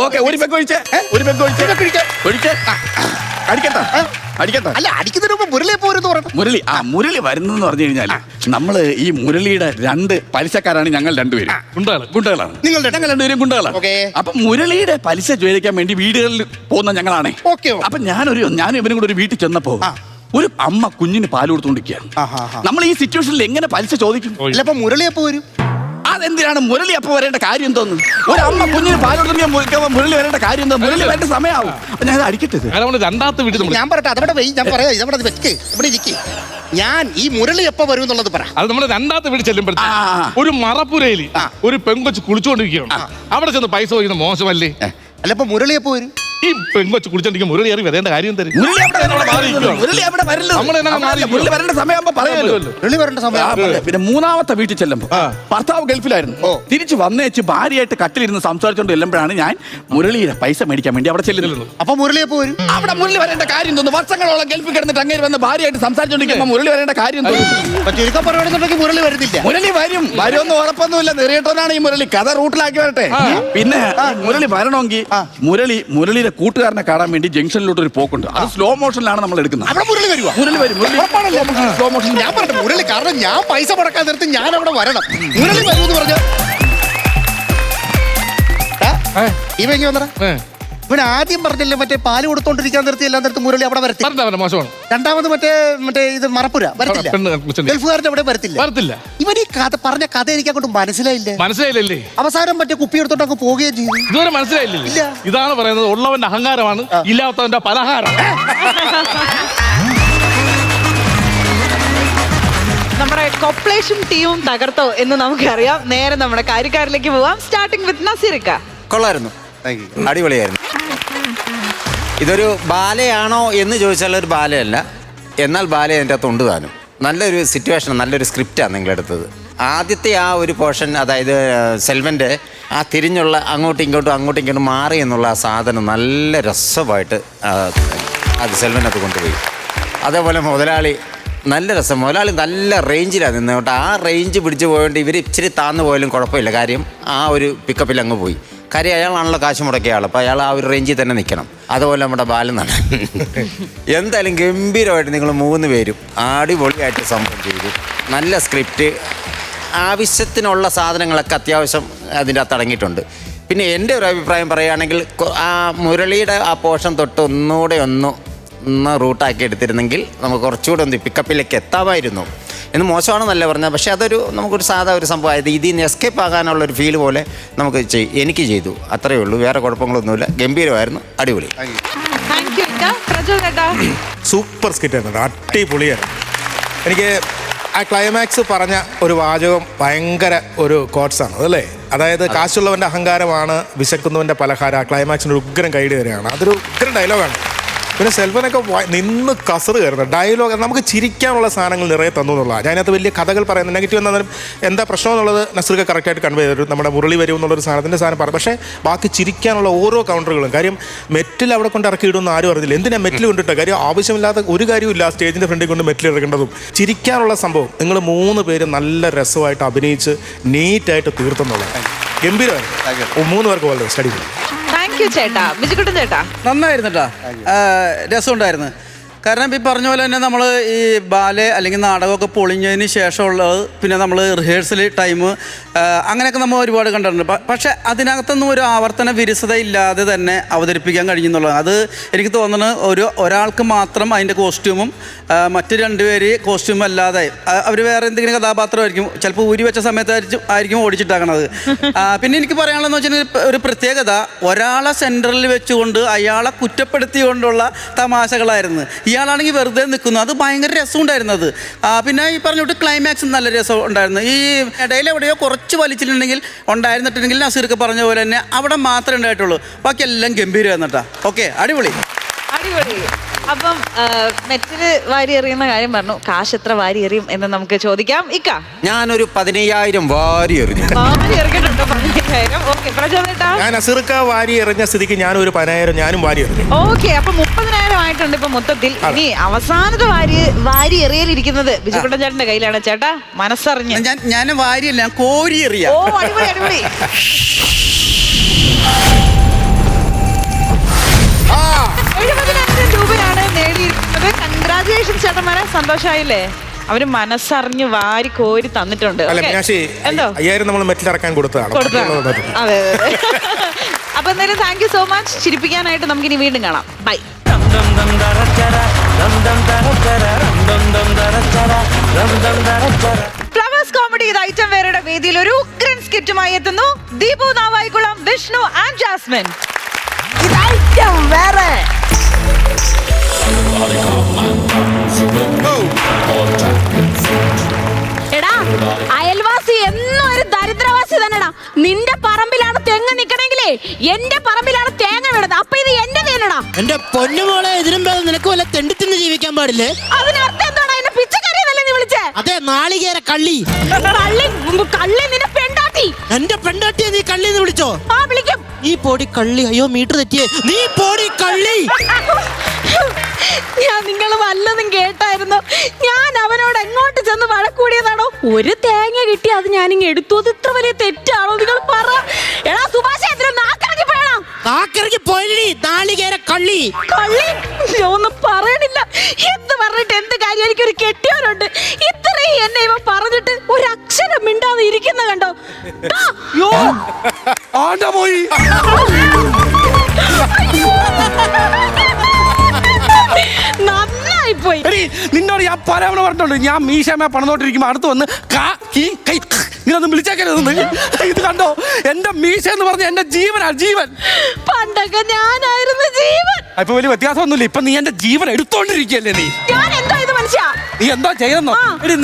ഓക്കെ, ഒരു പെഗ് ഒഴിച്ചേ. ഒഴിച്ചേ. അടിക്കട്ടെ. അല്ല, അടിക്കുന്നതിന് മുമ്പ് മുരളിയെ പോരെന്ന് പറയണം. മുരളി വരുന്നെന്ന് പറഞ്ഞു കഴിഞ്ഞാൽ നമ്മള് ഈ മുരളിയുടെ 2 പലിശക്കാരാണ് ഞങ്ങൾ രണ്ടുപേരും. ഗുണ്ടകളാണ്. ഞങ്ങൾ രണ്ടുപേരും ഗുണ്ടകളാണ്. അപ്പൊ മുരളിയുടെ പലിശ ചോദിക്കാൻ വേണ്ടി വീടുകളിൽ പോകുന്ന ഞങ്ങളാണ്. അപ്പൊ ഞാനും ഇവനും കൂടെ ഒരു വീട്ടിൽ ചെന്നപ്പോ ഒരു അമ്മ കുഞ്ഞിന് പാല് കൊടുത്തോണ്ടിരിക്കുകയാണ്. നമ്മൾ ഈ സിറ്റുവേഷനിൽ എങ്ങനെ പലിശ ചോദിക്കും? അപ്പൊ മുരളി എപ്പോ വരും? അതെന്തിനാണ് മുരളി അപ്പൊ വരേണ്ട കാര്യം തോന്നുന്നു? ഒരു അമ്മ കുഞ്ഞിന് പാല് കൊടുത്തോണ്ടിരിക്കാൻ മുരളി വരേണ്ട കാര്യം എന്താ? മുരളി വരേണ്ട സമയമാവും. അപ്പൊ ഞാൻ അടിക്കട്ടെ. രണ്ടാമത്തെ വീട്ടിൽ ഞാൻ പറയട്ടെ, അതവിടെ ഞാൻ പറയാം. ഇവിടെ വെക്ക്, ഇവിടെ ഇരിക്കും. ഞാൻ ഈ മുരളി എപ്പോ വരും എന്നുള്ളത് പറ. അത് നമ്മുടെ രണ്ടാമത്തെ വീട്ടിൽ ചെല്ലുമ്പോഴത്തേക്ക് ഒരു മറപ്പുരയിൽ ഒരു പെങ്കൊച്ച് കുളിച്ചുകൊണ്ടിരിക്കുകയാണ്. അവിടെ ചെന്ന് പൈസ ചോദിക്കുന്നത് മോശമല്ലേ? അല്ല, അപ്പൊ മുരളി എപ്പോ വരും? ഈ പെങ്കൊച്ച് കുളിച്ചോണ്ടിരിക്കും മുരളി അറിവ് വരേണ്ട കാര്യം തരും. പിന്നെ 3ാമത്തെ വീട്ടിൽ ചെല്ലുമ്പോ ഭർത്താവ് ഗൾഫിലായിരുന്നു. തിരിച്ചു വന്നേച്ച് ഭാര്യയായിട്ട് കട്ടിലിരുന്ന് സംസാരിച്ചോണ്ട് ചെല്ലുമ്പോഴാണ് ഞാൻ മുരളിയുടെ പൈസ മേടിക്കാൻ വേണ്ടി അവിടെ ചെല്ലുന്നത്. അപ്പൊ മുരളി എപ്പോ വരും? അവിടെ മുരളി വരേണ്ട കാര്യം തോന്നുന്നു. വർഷങ്ങളോളം ഗൾഫിൽ കിടന്നിട്ട് അങ്ങനെ വന്ന് ഭാര്യയായിട്ട് സംസാരിച്ചോണ്ടിരിക്കുമ്പോ മുരളി വരേണ്ട കാര്യം ചുരുക്കം പറയുകയാണെന്നുണ്ടെങ്കിൽ മുരളി വരുന്നില്ല. മുരളി വരുമെന്ന് ഉറപ്പൊന്നുമില്ല. നിറയേട്ടനാണ് ഈ മുരളി. കഥ റൂട്ടിലാക്കി വരട്ടെ. പിന്നെ മുരളി വരണമെങ്കിൽ മുരളിയുടെ കൂട്ടുകാരനെ കാണാൻ വേണ്ടി ജംഗ്ഷനിലോട്ട് ഒരു പോക്കുണ്ട്. അത് സ്ലോ മോഷനിലാണ് നമ്മൾ എടുക്കുന്നത്. അവിടെ മുരളി വരുവാ? മുരളി വരും. Slow motion. ഞാൻ പറഞ്ഞു മുരളി, കാരണം ഞാൻ പൈസ മുടക്കാൻ നേരത്ത് ഞാൻ അവിടെ വരണം. മുരളി വരുമെന്ന് പറഞ്ഞു ഇവ വന്നറ. ഇവൻ ആദ്യം പറഞ്ഞില്ലേ മറ്റേ പാല് കൊടുത്തോണ്ടിരിക്കാൻ നിർത്തി എല്ലാം നേരത്ത് മുരളി അവിടെ വരത്തില്ല. മോശമാണ്. രണ്ടാമത് മറ്റേ ഇത് മറപ്പുര വരത്തില്ല. ഗൾഫുകാരന്റെ അവിടെ വരത്തില്ല. ഇവൻ ഈ കഥ പറഞ്ഞ കഥ എനിക്ക് അങ്ങോട്ട് മനസ്സിലായില്ലേ? അവസാനം മറ്റേ കുപ്പി എടുത്തോണ്ട് അങ്ങ് പോവുകയും ചെയ്തു. ഇതുവരെ മനസ്സിലായില്ലേ? ഇതാണ് പറയുന്നത്, ഉള്ളവന്റെ അഹങ്കാരമാണ്, ഇല്ലാത്തവന്റെ പലഹാരം. നമ്മുടെ കൊപ്ലേഷും ടീമും തകർത്തോ എന്ന് നമുക്കറിയാം. നേരെ നമ്മുടെ കാര്യക്കാരിലേക്ക് പോവാം. സ്റ്റാർട്ടിംഗ് വിത്ത് നസീറിക്ക. കൊള്ളായിരുന്നു, അടിപൊളിയായിരുന്നു. ഇതൊരു ബാലയാണോ എന്ന് ചോദിച്ചാൽ ഒരു ബാലയല്ല, എന്നാൽ ബാല അതിൻ്റെ അകത്ത് ഉണ്ട് താനും. നല്ലൊരു സിറ്റുവേഷൻ, നല്ലൊരു സ്ക്രിപ്റ്റാണ് നിങ്ങളെടുത്തത്. ആദ്യത്തെ ആ ഒരു പോർഷൻ, അതായത് സെൽവൻ്റെ ആ തിരിഞ്ഞുള്ള അങ്ങോട്ടും ഇങ്ങോട്ടും മാറി എന്നുള്ള ആ സാധനം നല്ല രസമായിട്ട് അത് സെൽവനകത്ത് കൊണ്ടുപോയി. അതേപോലെ മുതലാളി നല്ല രസം. മുതലാളി നല്ല റേഞ്ചിലാണ് നിന്ന് കേട്ടോ. ആ റേഞ്ച് പിടിച്ച് പോയോണ്ട് ഇവർ ഇച്ചിരി താന്നു പോയാലും കുഴപ്പമില്ല. കാര്യം ആ ഒരു പിക്കപ്പിൽ അങ്ങ് പോയി. കാര്യം അയാളാണല്ലോ കാശ് മുടക്കിയ ആൾ. അപ്പോൾ അയാൾ ആ ഒരു റേഞ്ചിൽ തന്നെ നിൽക്കണം. അതുപോലെ നമ്മുടെ ബാലനാണ്. എന്തായാലും ഗംഭീരമായിട്ട് നിങ്ങൾ 3 പേരും അടിപൊളിയായിട്ട് സംഭവം ചെയ്തു. നല്ല സ്ക്രിപ്റ്റ്, ആവശ്യത്തിനുള്ള സാധനങ്ങളൊക്കെ അത്യാവശ്യം അതിൻ്റെ അകത്ത് അടങ്ങിയിട്ടുണ്ട്. പിന്നെ എൻ്റെ ഒരു അഭിപ്രായം പറയുകയാണെങ്കിൽ ആ മുരളിയുടെ ആ പോർഷൻ തൊട്ട് ഒന്നുകൂടെ ഒന്ന് റൂട്ടാക്കി എടുത്തിരുന്നെങ്കിൽ നമുക്ക് കുറച്ചുകൂടെ ഒന്ന് പിക്കപ്പിലേക്ക് എത്താമായിരുന്നു. എന്ന് മോശമാണെന്നല്ല പറഞ്ഞത്, പക്ഷേ അതൊരു നമുക്കൊരു സാധാ ഒരു സംഭവമായത് ഇതിൽ നിന്ന് എസ്കേപ്പ് ആകാനുള്ളൊരു ഫീൽ പോലെ നമുക്ക് എനിക്ക് ചെയ്തു. അത്രയേ ഉള്ളൂ, വേറെ കുഴപ്പങ്ങളൊന്നുമില്ല. ഗംഭീരമായിരുന്നു, അടിപൊളി. സൂപ്പർ സ്കിറ്റായിരുന്നു, അടിപൊളിയായിരുന്നു. എനിക്ക് ആ ക്ലൈമാക്സ് പറഞ്ഞ ഒരു വാചകം ഭയങ്കര ഒരു കോട്സാണ് അതല്ലേ. അതായത് കാശുള്ളവൻ്റെ അഹങ്കാരമാണ് വിശക്കുന്നവൻ്റെ പലഹാരം. ആ ക്ലൈമാക്സിന് ഒരു ഉഗ്രം കൈഡ് വരികയാണ്. അതൊരു ഉഗ്രം ഡയലോഗാണ്. പിന്നെ സെൽവനൊക്കെ നിന്ന് കസറ് കയറുന്നത് ഡയലോഗ്. നമുക്ക് ചിരിക്കാനുള്ള സാധനങ്ങൾ നിറയെ തന്നു എന്നുള്ളതാണ്. ഞാനകത്ത് വലിയ കഥകൾ പറയുന്നത് നെഗറ്റീവ് എന്നാലും എന്താ പ്രശ്നം എന്നുള്ളത് നസീർക്ക് കറക്റ്റായിട്ട് കൺവേ ചെയ്തു. നമ്മുടെ മുരളി വരും എന്നുള്ളൊരു സാധനത്തിൻ്റെ സാധനം പറഞ്ഞു. പക്ഷേ ബാക്കി ചിരിക്കാനുള്ള ഓരോ കൗണ്ടറുകളും, കാര്യം മെറ്റിൽ അവിടെ കൊണ്ട് ഇറക്കിയിടുമെന്ന് ആരും അറിഞ്ഞില്ല. എന്തിനാ മെറ്റിൽ കൊണ്ടിട്ട് കാര്യം ആവശ്യമില്ലാത്ത ഒരു കാര്യമില്ല. സ്റ്റേജിൻ്റെ ഫ്രണ്ടിൽ കൊണ്ട് മെറ്റിൽ ഇറക്കേണ്ടതും ചിരിക്കാനുള്ള സംഭവം നിങ്ങൾ 3 പേരും നല്ല രസമായിട്ട് അഭിനയിച്ച് നീറ്റായിട്ട് തീർത്തെന്നുള്ളത് ഗംഭീരമായിരുന്നു. 3 പേർക്ക് വളരെ സ്റ്റഡി. ചേട്ടാ ബിജുക്കുട്ടൻ ചേട്ടാ നന്നായിരുന്നു കേട്ടാ, രസമുണ്ടായിരുന്നു. കാരണം ഈ പറഞ്ഞ പോലെ തന്നെ നമ്മൾ ഈ ബാലെ അല്ലെങ്കിൽ നാടകമൊക്കെ പൊളിഞ്ഞതിന് ശേഷമുള്ളത് പിന്നെ നമ്മൾ റിഹേഴ്സൽ ടൈം അങ്ങനെയൊക്കെ നമ്മൾ ഒരുപാട് കണ്ടിട്ടുണ്ട്. പക്ഷേ അതിനകത്തൊന്നും ഒരു ആവർത്തന വിരസത ഇല്ലാതെ തന്നെ അവതരിപ്പിക്കാൻ കഴിയുന്നുള്ളതാണ്. അത് എനിക്ക് തോന്നുന്നത് ഒരാൾക്ക് മാത്രം അതിൻ്റെ കോസ്റ്റ്യൂമും മറ്റ് രണ്ടുപേര് കോസ്റ്റ്യൂം അല്ലാതെ അവർ വേറെ എന്തെങ്കിലും കഥാപാത്രമായിരിക്കും ചിലപ്പോൾ ഊരി വെച്ച സമയത്തായിരിക്കും ഓടിച്ചിട്ടാക്കണത്. പിന്നെ എനിക്ക് പറയാനുള്ളതെന്ന് വെച്ചിട്ടുണ്ടെങ്കിൽ ഒരു പ്രത്യേകത, ഒരാളെ സെൻറ്ററിൽ വെച്ചുകൊണ്ട് അയാളെ കുറ്റപ്പെടുത്തിക്കൊണ്ടുള്ള തമാശകളായിരുന്നു. ഇയാളാണെങ്കിൽ വെറുതെ നിൽക്കുന്നു, അത് ഭയങ്കര രസമുണ്ടായിരുന്നത്. പിന്നെ ഈ പറഞ്ഞിട്ട് ക്ലൈമാക്സ് നല്ല രസം ഉണ്ടായിരുന്നു. ഈ ഇടയിൽ എവിടെയോ കുറച്ച് വലിച്ചിട്ടുണ്ടെങ്കിൽ ഉണ്ടായിരുന്നിട്ടുണ്ടെങ്കിൽ നസീർക്ക് പറഞ്ഞ പോലെ തന്നെ അവിടെ മാത്രമേ ഉണ്ടായിട്ടുള്ളൂ, ബാക്കി എല്ലാം ഗംഭീരമായിരുന്നു കേട്ടോ. ഓക്കെ, അടിപൊളി അടിപൊളി. അപ്പം മെറ്റല് വാരി എറിയുന്ന കാര്യം പറഞ്ഞു, കാശ് എത്ര വാരി എറിയും എന്ന് നമുക്ക് ചോദിക്കാം. ഇക്ക, ഞാനൊരു 15,000 വാരി എറിഞ്ഞു. വാരി എറിഞ്ഞിട്ടുണ്ടോ 15,000? ഓക്കെ, പ്രചോദേട്ടാ. ഞാൻ നസീർക്ക വാരി എറിഞ്ഞ സ്ഥിതിക്ക് ഞാനും ഒരു 10,000 ഞാനും വാരി എറിഞ്ഞു. ഓക്കെ, അപ്പൊ 30,000 ആയിട്ടുണ്ട് ഇപ്പൊ മൊത്തത്തിൽ. ഇനി അവസാനത്തെ വാരി എറിയലിരിക്കുന്നത് ബിജുക്കുട്ടൻ ചേട്ടന്റെ കയ്യിലാണ്. ചേട്ടാ മനസ്സറിഞ്ഞ്. ഞാൻ വാരിയല്ല, ഞാൻ കോരി എറിയാം. ഓ, അടിപൊളി അടിപൊളി. 70,000 രൂപയാണ് നേടിയിരിക്കുന്നത്. കൺഗ്രാജുലേഷൻസ് ചേട്ടന്മാരെ, സന്തോഷമായില്ലേ? അവര് മനസ്സറിഞ്ഞ് വാരി കോരി തന്നിട്ടുണ്ട്. അല്ല Okay. മീനാക്ഷി, എന്തോ 5,000 നമ്മൾ മെറ്റിലിറക്കാൻ കൊടുത്തതാണ്. അതെ അതെ. അപ്പൊ എന്തായാലും താങ്ക് യു സോ മച്ച്. ചിരിപ്പിക്കാനായിട്ട് നമുക്ക് ഇനി വീണ്ടും കാണാം. ബൈ. ഫ്ലവേഴ്സ് കോമഡി ഇത് ഐറ്റം വേറെയുടെ വേദിയിൽ ഒരു ഉഗ്രൻ സ്കിറ്റുമായി എത്തുന്നു ദീപു നാവായിക്കുളം, വിഷ്ണു ആൻഡ് ജാസ്മിൻ. ഇത് ഐറ്റം വേറെ. എടാ, അയൽവാസി എന്നും ഒരു ദരിദ്രവാസി തന്നെടാ. നിന്റെ പറമ്പിലാണ് തെങ്ങ് നിക്കണെങ്കിലേ എന്റെ പറമ്പിലാണ് തേങ്ങ വീണത്. അപ്പൊ ഇത് എന്റെ തേനടാ. എന്റെ പൊന്നുമോളെ, ഇതിനും നിനക്ക് വല്ല തെണ്ടിത്തിന്ന് ജീവിക്കാൻ പാടില്ലേ? അതിനർത്ഥം എന്താണ്? എന്നെ പിച്ചക്കറിയെന്നല്ലേ നീ വിളിച്ചേ? അതെ, നാളികേര കള്ളി. കള്ളി നിന്റെ പെണ്ടാട്ടി. എന്റെ പെണ്ടാട്ടിയെ നീ കള്ളി എന്ന് വിളിച്ചോ? ആ, വിളിക്കും. നീ പോടി കള്ളി. അയ്യോ, മീറ്റർ തെറ്റിയേ. നീ പോടി കള്ളി. ഞാൻ നിങ്ങൾ വല്ലതും കേട്ടായിരുന്നു? ഞാൻ അവനോട് എങ്ങോട്ട് ചെന്ന് വഴക്കൂടിയതാണോ? ഒരു തേങ്ങ കിട്ടി, അത് ഞാനിങ്ങ് എടുത്തു. അത് ഇത്ര വലിയ തെറ്റാണോ? നിങ്ങൾ പറ. എടാ സുഭാഷ്, നാക്കിറങ്ങി പോയണോ? നാക്കിറങ്ങി പോയി നാളികേര കള്ളി. കള്ളി ഒന്നും പറയണില്ല. എന്ത് പറഞ്ഞിട്ട് എന്ത് കാര്യം? എനിക്കൊരു കെട്ടിയവരുണ്ട്. ഇത്രയും എന്നെ ഇവ പറഞ്ഞിട്ട് ഒരു അക്ഷരം മിണ്ടാതെ ഇരിക്കുന്ന കണ്ടോ? പോയി നന്നായി പോയി. നിന്നോട് ഞാൻ പലവണ പറഞ്ഞിട്ടുണ്ട്, ഞാൻ മീശമ പണന്നോട്ടിരിക്കുമ്പോ അടുത്ത് വന്ന് നീയൊന്നും വിളിച്ചേക്കരുതെന്ന്. ഇത് കണ്ടോ, എന്റെ മീശ എന്ന് പറഞ്ഞ എന്റെ ജീവനാ, ജീവൻ. പണ്ടൊക്കെ ഞാനായിരുന്നു ജീവൻ. ഇപ്പൊ വലിയ വ്യത്യാസമൊന്നുമില്ല. ഇപ്പൊ നീ എന്റെ ജീവൻ എടുത്തോണ്ടിരിക്കല്ലേ. ഞാൻ എന്താ ഇത് മനുഷ്യ? നീ എന്തോ ചെയ്യുന്നോ?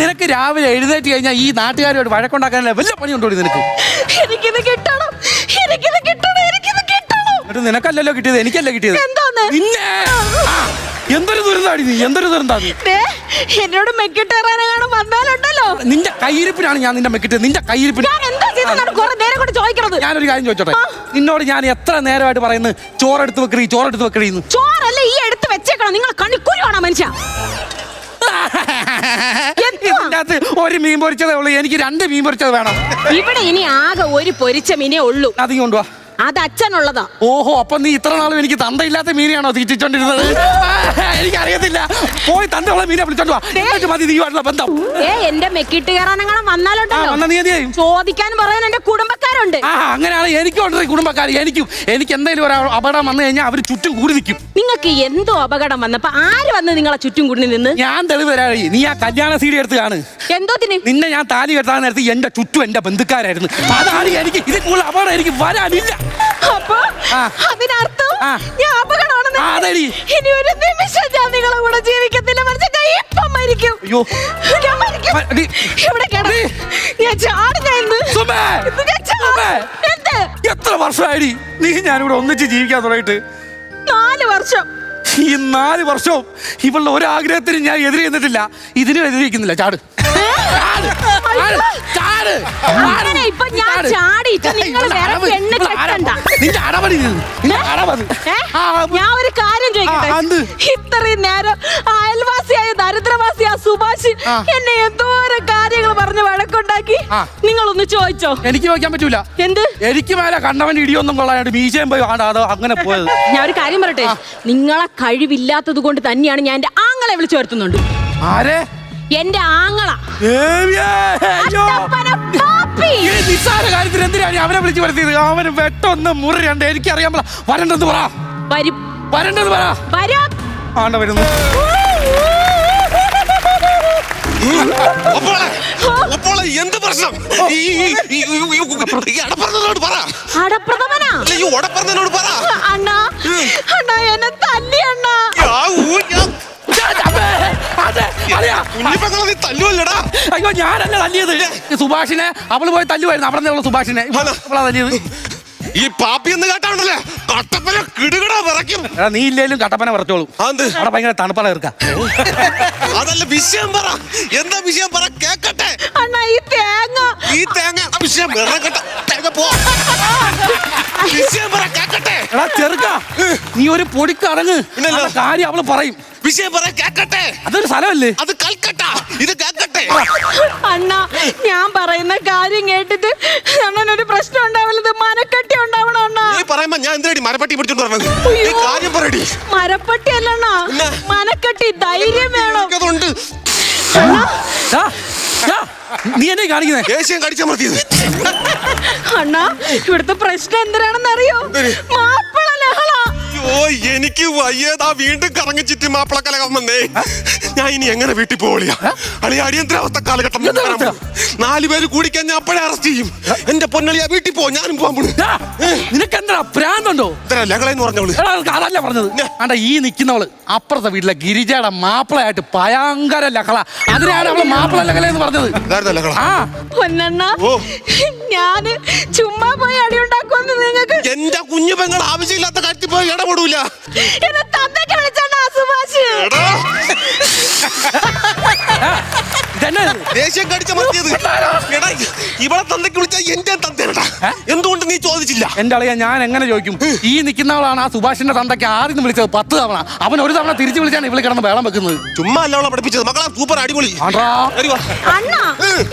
നിനക്ക് രാവിലെ എഴുന്നേറ്റ് കഴിഞ്ഞാൽ ഈ നാട്ടുകാരോട് വഴക്കുണ്ടാക്കാനല്ലേ വലിയ പണി ഉണ്ടോ നിനക്ക്? എനിക്കിത് കിട്ടണം, എനിക്കിത് കിട്ടണം, എനിക്കിത് കിട്ടണം. എന്നിട്ട് നിനക്കല്ലല്ലോ കിട്ടിയത്, എനിക്കല്ലേ കിട്ടിയത്. എന്താന്ന്? പിന്നെ എന്തൊരു ദുരന്താടി നീ, എന്തൊരു ദുരന്താ നീ. എന്നോട് മെക്കിട്ടേറാനും വന്നാലുണ്ടല്ലോ. നിന്റെ കയ്യിരിപ്പിനാണ് ഞാൻ നിന്റെ മെക്കിട്ട്. നിന്റെ കയ്യിരിപ്പിന് ഞാൻ എന്താ ചെയ്തതാണ് കുറെ നേരം കൊണ്ട് ചോദിക്കണത്? ഞാനൊരു കാര്യം ചോദിച്ചോട്ടെ, നിന്നോട് ഞാൻ എത്ര നേരമായിട്ട് പറയുന്നത് ചോറെടുത്ത് വെക്കണി, ചോറെടുത്ത് വെക്കണിന്ന്. ചോറല്ല ഈ എടുത്ത് വെച്ചേക്കണം. നിങ്ങൾ കണിക്കുരുവാണോ മനുഷ്യ? ഇതിനകത്ത് ഒരു മീൻ പൊരിച്ചതേ ഉള്ളൂ, എനിക്ക് 2 മീൻ പൊരിച്ചത് വേണം. ഇവിടെ ഇനി ആകെ ഒരു പൊരിച്ച മീനേ ഉള്ളൂ. അത് കൊണ്ടുവാ. അത് അച്ഛനുള്ളതാ. ഓഹോ, അപ്പൊ നീ ഇത്ര നാളും എനിക്ക് തന്തയില്ലാത്ത മീനെയാണോ തീറ്റിച്ചോണ്ടിരുന്നത്? എനിക്കറിയത്തില്ല. പോയി തന്തയുള്ള മീനെ വിളിച്ചോണ്ട് വാ. മതി നീയുമായിട്ടുള്ള ബന്ധം. എന്റെ മെക്കിട്ട് കയറാനങ്ങനെ വന്നാലുണ്ടല്ലോ, നീ എന്ത് ചെയ്യും? ചോദിക്കാനും പറയാൻ എന്റെ കുടുംബക്കാരുണ്ട്. അങ്ങനെയാണ് എനിക്കുണ്ട് കുടുംബക്കാർ. എനിക്ക് എന്തെങ്കിലും ഒരു അപകടം വന്നു കഴിഞ്ഞാൽ അവർ ചുറ്റും കൂടി നിൽക്കും. നിങ്ങൾക്ക് എന്തോ അപകടം വന്നപ്പോ ആര് വന്ന് നിങ്ങളെ ചുറ്റും കൂടി നിന്ന്? ഞാൻ തെളിവ് തരാഴി. നീ ആ കല്യാണ സീഡി എടുത്ത് കാണ്. എന്തോത്തിന്? നിന്നെ ഞാൻ താലി കെട്ടാൻ നേരത്ത് എന്റെ ചുറ്റും എന്റെ ബന്ധുക്കാരായിരുന്നു. അതാണ് എനിക്ക് ഇതിൽ കൂടുതൽ അപകടം എനിക്ക് വരാനില്ല. അപ്പൊ അതിനർത്ഥം ഞാൻ അപകടമാണെന്ന്. ഇനി ഒരു നിമിഷം ഞാൻ നിങ്ങളെ കൂടെ ജീവിക്കത്തില്ല. ഇപ്പം മരിക്കും. ഞാൻ മരിക്കും. ഇവിടെ കിടന്ന് ഞാൻ ചാടുന്നു. എത്ര വർഷമായി നീ ഞാനിവിടെ ഒന്നിച്ച് ജീവിക്കാൻ തുടങ്ങിയിട്ട്? 4 വർഷം. ഈ 4 വർഷവും ഇവളുടെ ഒരാഗ്രഹത്തിന് ഞാൻ എതിരെ നിന്നിട്ടില്ല. ഇതിനും എതിരിക്കുന്നില്ല. ചാട്. അങ്ങനെ ഇപ്പൊ ഞാൻ ചാടിയിട്ട് നിങ്ങൾ വേറെ പെണ്ണ് കെട്ടണ്ട. ഞാൻ ഒരു കാര്യം ചോദിക്കട്ടെ? ഇത്രയും നേരം അയൽവാസിയായ ദരിദ്രവാസിയാ സുഭാഷ് എന്നെ എന്തോരം കാര്യങ്ങൾ പറഞ്ഞ് വഴക്കുണ്ടാക്കി. നിങ്ങളൊന്ന് ചോദിച്ചോ? എനിക്ക് ചോദിക്കാൻ പറ്റൂല. എന്ത്? എനിക്ക് മേലെ കണ്ടവൻ ഇടിയൊന്നും കൊള്ളാനായിട്ട് മീശയും പോയി അതോ അങ്ങനെ പോയത്. ഞാൻ ഒരു കാര്യം പറയട്ടെ, നിങ്ങളെ കഴിവില്ലാത്തത് കൊണ്ട് തന്നെയാണ് ഞാൻ എന്റെ ആങ്ങളെ വിളിച്ചു വരുത്തുന്നുണ്ട്. ആരെ? എന്റെ ആങ്ങള. ദേവിയേ, അയ്യോ. അത്തപ്പന പാപ്പി. ഈ നിസ്സാര കാര്യത്തിന് എന്തിനാണ് അവനെ വിളിച്ചു വരുത്തിയത്? അവന് വെട്ടൊന്ന് മുറിയണ്ട. എനിക്കറിയാൻ വരണ്ടെന്ന് പറ. വരും. വരണ്ടെന്ന് പറ. വരും. ആണ്ട വരുന്നു. എന്ത് പ്രശ്നം? അടപ്രഥമനോട് പറ. അണ്ണാ, അണ്ണാ എന്നെ തല്ലി അണ്ണാ. തല്ലുവല്ലടാ. അയ്യോ, ഞാനല്ല തല്ലിയത്. സുഭാഷിനെ അവള് പോയി തല്ലുമായിരുന്നു. അവിടെ നിന്നുള്ള സുഭാഷിനെ അവളാ തല്ലിയത്. ഈ പാപ്പി എന്ന് കേട്ടാണല്ലേ കട്ടപ്പന കിടുകിട വിറയ്ക്കും. നീ ഇല്ലേലും കട്ടപ്പന വിറച്ചോളൂ. അവിടെ ഭയങ്കര തണുപ്പല തീർക്കാം. അതല്ല വിഷയം പറ. എന്താ വിഷയം പറ കേക്കട്ടെ. അണ്ണാ ഈ തേങ്ങ വിഷയം തേങ്ങ പോ. വിഷയം പറ കേക്കട്ടെ. എടാ ചെറുക്ക, നീ ഒരു പൊടിക്കടങ്ങ്. കാര്യം അവള് പറയും. വിഷയം പറ കേക്കട്ടെ. അതൊരു സ്ഥലമല്ലേ? അത് കൽക്കട്ട. ഇത് കേക്കട്ടെ. അണ്ണാ, ഞാൻ പറയുന്ന കാര്യം കേട്ടിട്ട് അണ്ണനൊരു പ്രശ്നം ഉണ്ടാവരുത്. മനക്കട്ടി ഉണ്ടാവണം അണ്ണാ. നീ പറയുമ്പോ ഞാൻ എന്തിനാടി മരപ്പട്ടി പിടിച്ചോണ്ട് പറഞ്ഞത്? നീ കാര്യം പറയടി. മരപ്പട്ടി അല്ലണ്ണാ, മനക്കട്ടി. ധൈര്യം വേണം. അതുകൊണ്ട് നീ എന്നെ കാണിക്കുന്നേ? ദേശീയം കടിച്ചമർത്തിയത്. അണ്ണാ, ഇവിടുത്തെ പ്രശ്നം എന്തിനാണെന്ന് അറിയോ? മാപ്പിള ലഹള. ഓ, എനിക്ക് വയ്യതാ. വീണ്ടും കറങ്ങി ചുറ്റി മാപ്പിള കലകം വന്നേ. ഞാൻ ഇനി എങ്ങനെ വീട്ടിൽ പോളിയാ? അളി അടിയന്തരാവസ്ഥ കാലഘട്ടം. 4 പേര് കൂടിക്കാൻ ഞാൻ അപ്പോഴേ അറസ്റ്റ് ചെയ്യും. എന്റെ പൊന്നളിയാ, വീട്ടിൽ പോ. ഞാനും പോകാൻ പോണു. നിനക്ക് എന്താ പ്രാന്തുണ്ടോ? ലഹളയെന്ന് പറഞ്ഞവള്. അതല്ല പറഞ്ഞത്. ആണ്ട ഈ നിൽക്കുന്നവള് അപ്പുറത്തെ വീട്ടിലെ ഗിരിജയുടെ മാപ്പിളയായിട്ട് ഭയങ്കര ലഹള. അതിനാണ് അവള് മാപ്പിള ലഹള എന്ന് പറഞ്ഞത്. പൊന്നണ്ണ, ഞാന് ചുമ്മാ പോയി അടി ഉണ്ടാക്കുമെന്ന് നിങ്ങൾക്ക്? എന്റെ കുഞ്ഞു പെങ്ങൾ ആവശ്യമില്ലാത്ത കാര്യത്തിൽ പോയി ഇടപെടൂല. എന്നെ തന്തയ്ക്ക് വിളിച്ചാ സുഭാഷ്. ദേശീയം കടിച്ചമർത്തിയത്. ഇവിടെ തന്തയ്ക്ക് വിളിച്ചാൽ എന്റെ തന്തേടാ. എന്തുകൊണ്ട് നീ ചോദിച്ചില്ല? എന്റെ അളിയ, ഞാൻ എങ്ങനെ ചോദിക്കും? ഈ നിൽക്കുന്നവളാണ് ആ സുഭാഷിന്റെ തന്തയ്ക്ക് ആദ്യം വിളിച്ചത് 10 തവണ. അവൻ ഒരു തവണ തിരിച്ചു വിളിച്ചാണ് ഇവള് കിടന്ന് വേളം വെക്കുന്നത്. ചുമ്മാ അല്ല അവളെ പഠിപ്പിച്ചത്. മക്കളെ സൂപ്പർ അടിപൊളി. അണ്ണാ,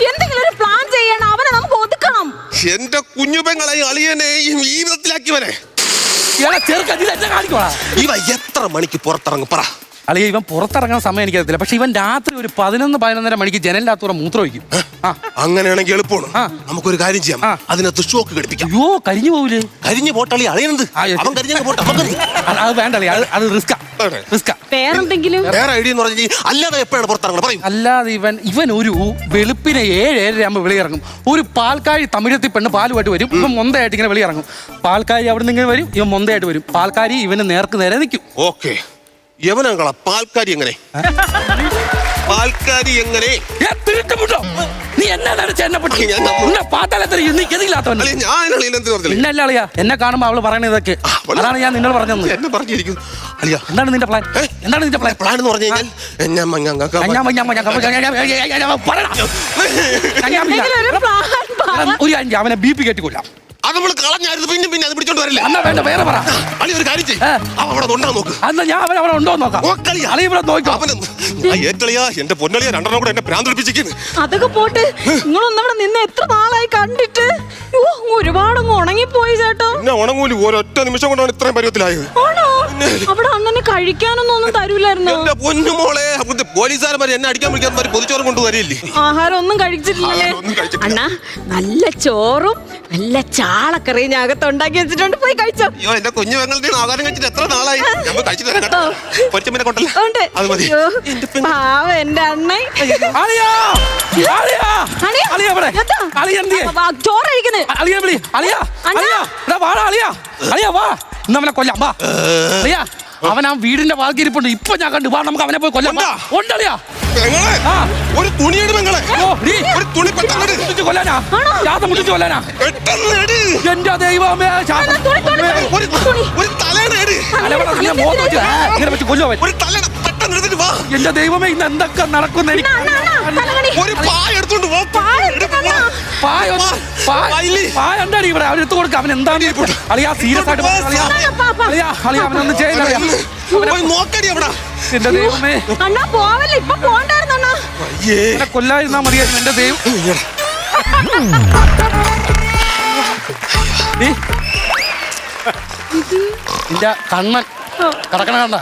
എന്തെങ്കിലും ഒരു പ്ലാൻ ചെയ്യണം. അവനെ നമുക്ക് ഒതുക്കണം. എന്റെ കുഞ്ഞു പെങ്ങളെയും അളിയനെയും ഈ വിധത്തിലാക്കിവനെ. ഇവ എത്ര മണിക്ക് പുറത്തിറങ്ങും പറ? അളിയ, ഇവൻ പുറത്തിറങ്ങാൻ സമയം എനിക്കറിയത്തില്ല. പക്ഷെ ഇവൻ രാത്രി ഒരു 11-11:30 മണിക്ക് ജനലിനകത്തൂടെ മൂത്രം ഒഴിക്കും. അങ്ങനെയാണെങ്കിൽ എളുപ്പമാണ്. നമുക്കൊരു കാര്യം ചെയ്യാം. അതിനകത്ത് ഷോക്ക് ഘടിപ്പിക്കാം. അയ്യോ, കരിഞ്ഞു പോവില്ലേ? കരിഞ്ഞു പോട്ടളി അളിയണത്. അവൻ കരിഞ്ഞ പോട്ടെ. അത് വേണ്ടളി, അത് റിസ്കാ. വേറെന്തെങ്കിലും വേറെ ഐഡിയ എന്ന് പറഞ്ഞാൽ അല്ലാതെ എപ്പോഴാണ് പുറത്തിറങ്ങണം പറയും? അല്ലാതെ ഇവൻ ഒരു വെളുപ്പിനെ 7-7:30 ആകുമ്പോൾ വെളിയിറങ്ങും. ഒരു പാൽക്കാരി തമിഴത്തി പെണ്ണ് പാലുമായിട്ട് വരും. ഇവൻ മൊന്തയായിട്ട് ഇങ്ങനെ വെളിയിറങ്ങും. പാൽക്കാരി അവിടെ നിന്ന് ഇങ്ങനെ വരും, ഇവൻ മൊന്തയായിട്ട് വരും. പാൽക്കാരി ഇവന് നേർക്ക് നേരെ നിൽക്കും. ഓക്കെ, യവനങ്ങള പാൽക്കാരി എങ്ങനെ? പാൽക്കാരി എങ്ങനെ? നീ എന്നെ കാണുമ്പോ അവള് പറയണ ഇതൊക്കെ. അതാണ് ഞാൻ നിന്നോട് പറഞ്ഞത്. എന്താണ് നിന്റെ പ്ലാൻ? എന്താണ് നിന്റെ പ്ലാൻ? പ്ലാൻ എന്ന് പറഞ്ഞു കഴിഞ്ഞാൽ ഒരു കാര്യം, അവനെ BP കെട്ടിക്കൊല്ലാം. അത് നമ്മൾ കളഞ്ഞായിരുന്നു. പിന്നെ അത് പിടിച്ചോണ്ട് വരില്ല. എന്നാ വേണ്ട, വേറെ പറ. അളി ഒരു കാര്യം ചെയ്യും. അവിടെ ഉണ്ടാ നോക്ക്. അന്ന് ഞാൻ അവനെ ഉണ്ടോ നോക്കാം. അളി ഇവിടെ നോക്കോ. ഏറ്റളിയാ, എന്റെ പൊന്നളിയാ, 2 കൂടെ എന്നെ പ്രാന്തളിപ്പിച്ചിരിക്കുന്നു. അതൊക്കെ പോട്ട്. നിങ്ങളൊന്നവിടെ നിന്ന് എത്ര നാളായി കണ്ടിട്ട്? ഒരുപാട് ഉണങ്ങിപ്പോയി ചേട്ടോ. പിന്നെ ഉണങ്ങൂലി. ഒരൊറ്റ നിമിഷം കൊണ്ടാണ് ഇത്രയും പരുവത്തിലായത്. ആണോ? അവിടെ അണ്ണന് കഴിക്കാനൊന്നും തരൂലായിരുന്നു. എന്റെ പൊന്നുമോളെ, പോലീസുകാരന്മാര് എന്നെ അടിക്കാൻ വിളിക്കാൻ പൊതിച്ചോറും കൊണ്ടുവരില്ലേ? ആഹാരം ഒന്നും കഴിച്ചിട്ടില്ലേ അണ്ണാ? നല്ല ചോറും നല്ല ചാളക്കറിയും ഞാൻ അകത്ത് ഉണ്ടാക്കി വെച്ചിട്ടുണ്ട്. പോയി കഴിച്ചോ. അയ്യോ, എന്റെ കുഞ്ഞു പെങ്ങളുടെ ആഹാരം കഴിച്ചിട്ട് എത്ര നാളായി. നമ്മൾ കഴിച്ചിട്ട് കൊണ്ടല്ലേ. അത് മതി. പാവം എന്റെ അണ്ണ. ചോറ് കഴിക്കുന്നത്. അവൻ ആ വീടിന്റെ വാതിരിപ്പുണ്ട്. ഇപ്പൊ ഞാൻ കണ്ടു. നമുക്ക് അവനെ പോയി കൊല്ലാം. ഉണ്ടളിയാ, ഒരു തുണിയുടെ കൊല്ലാനാ? എന്റെ ദൈവമേ, എന്റെ ദൈവമേ, ഇന്ന് എന്തൊക്കെ നടക്കുന്ന പായുണ്ടാണ് ഇവിടെ. അവനെടുത്ത് കൊടുക്ക. അവൻ എന്താണ് അളിയാ? സീരിയസ് ആയിട്ട് അവനൊന്നും ചെയ്യുന്നില്ല. എന്റെ ദൈവമേ, കൊല്ലായിരുന്നാ മതിയായിരുന്നു. എന്റെ ദൈവം, നിന്റെ കണ്ണൻ കിടക്കണ കണ്ട.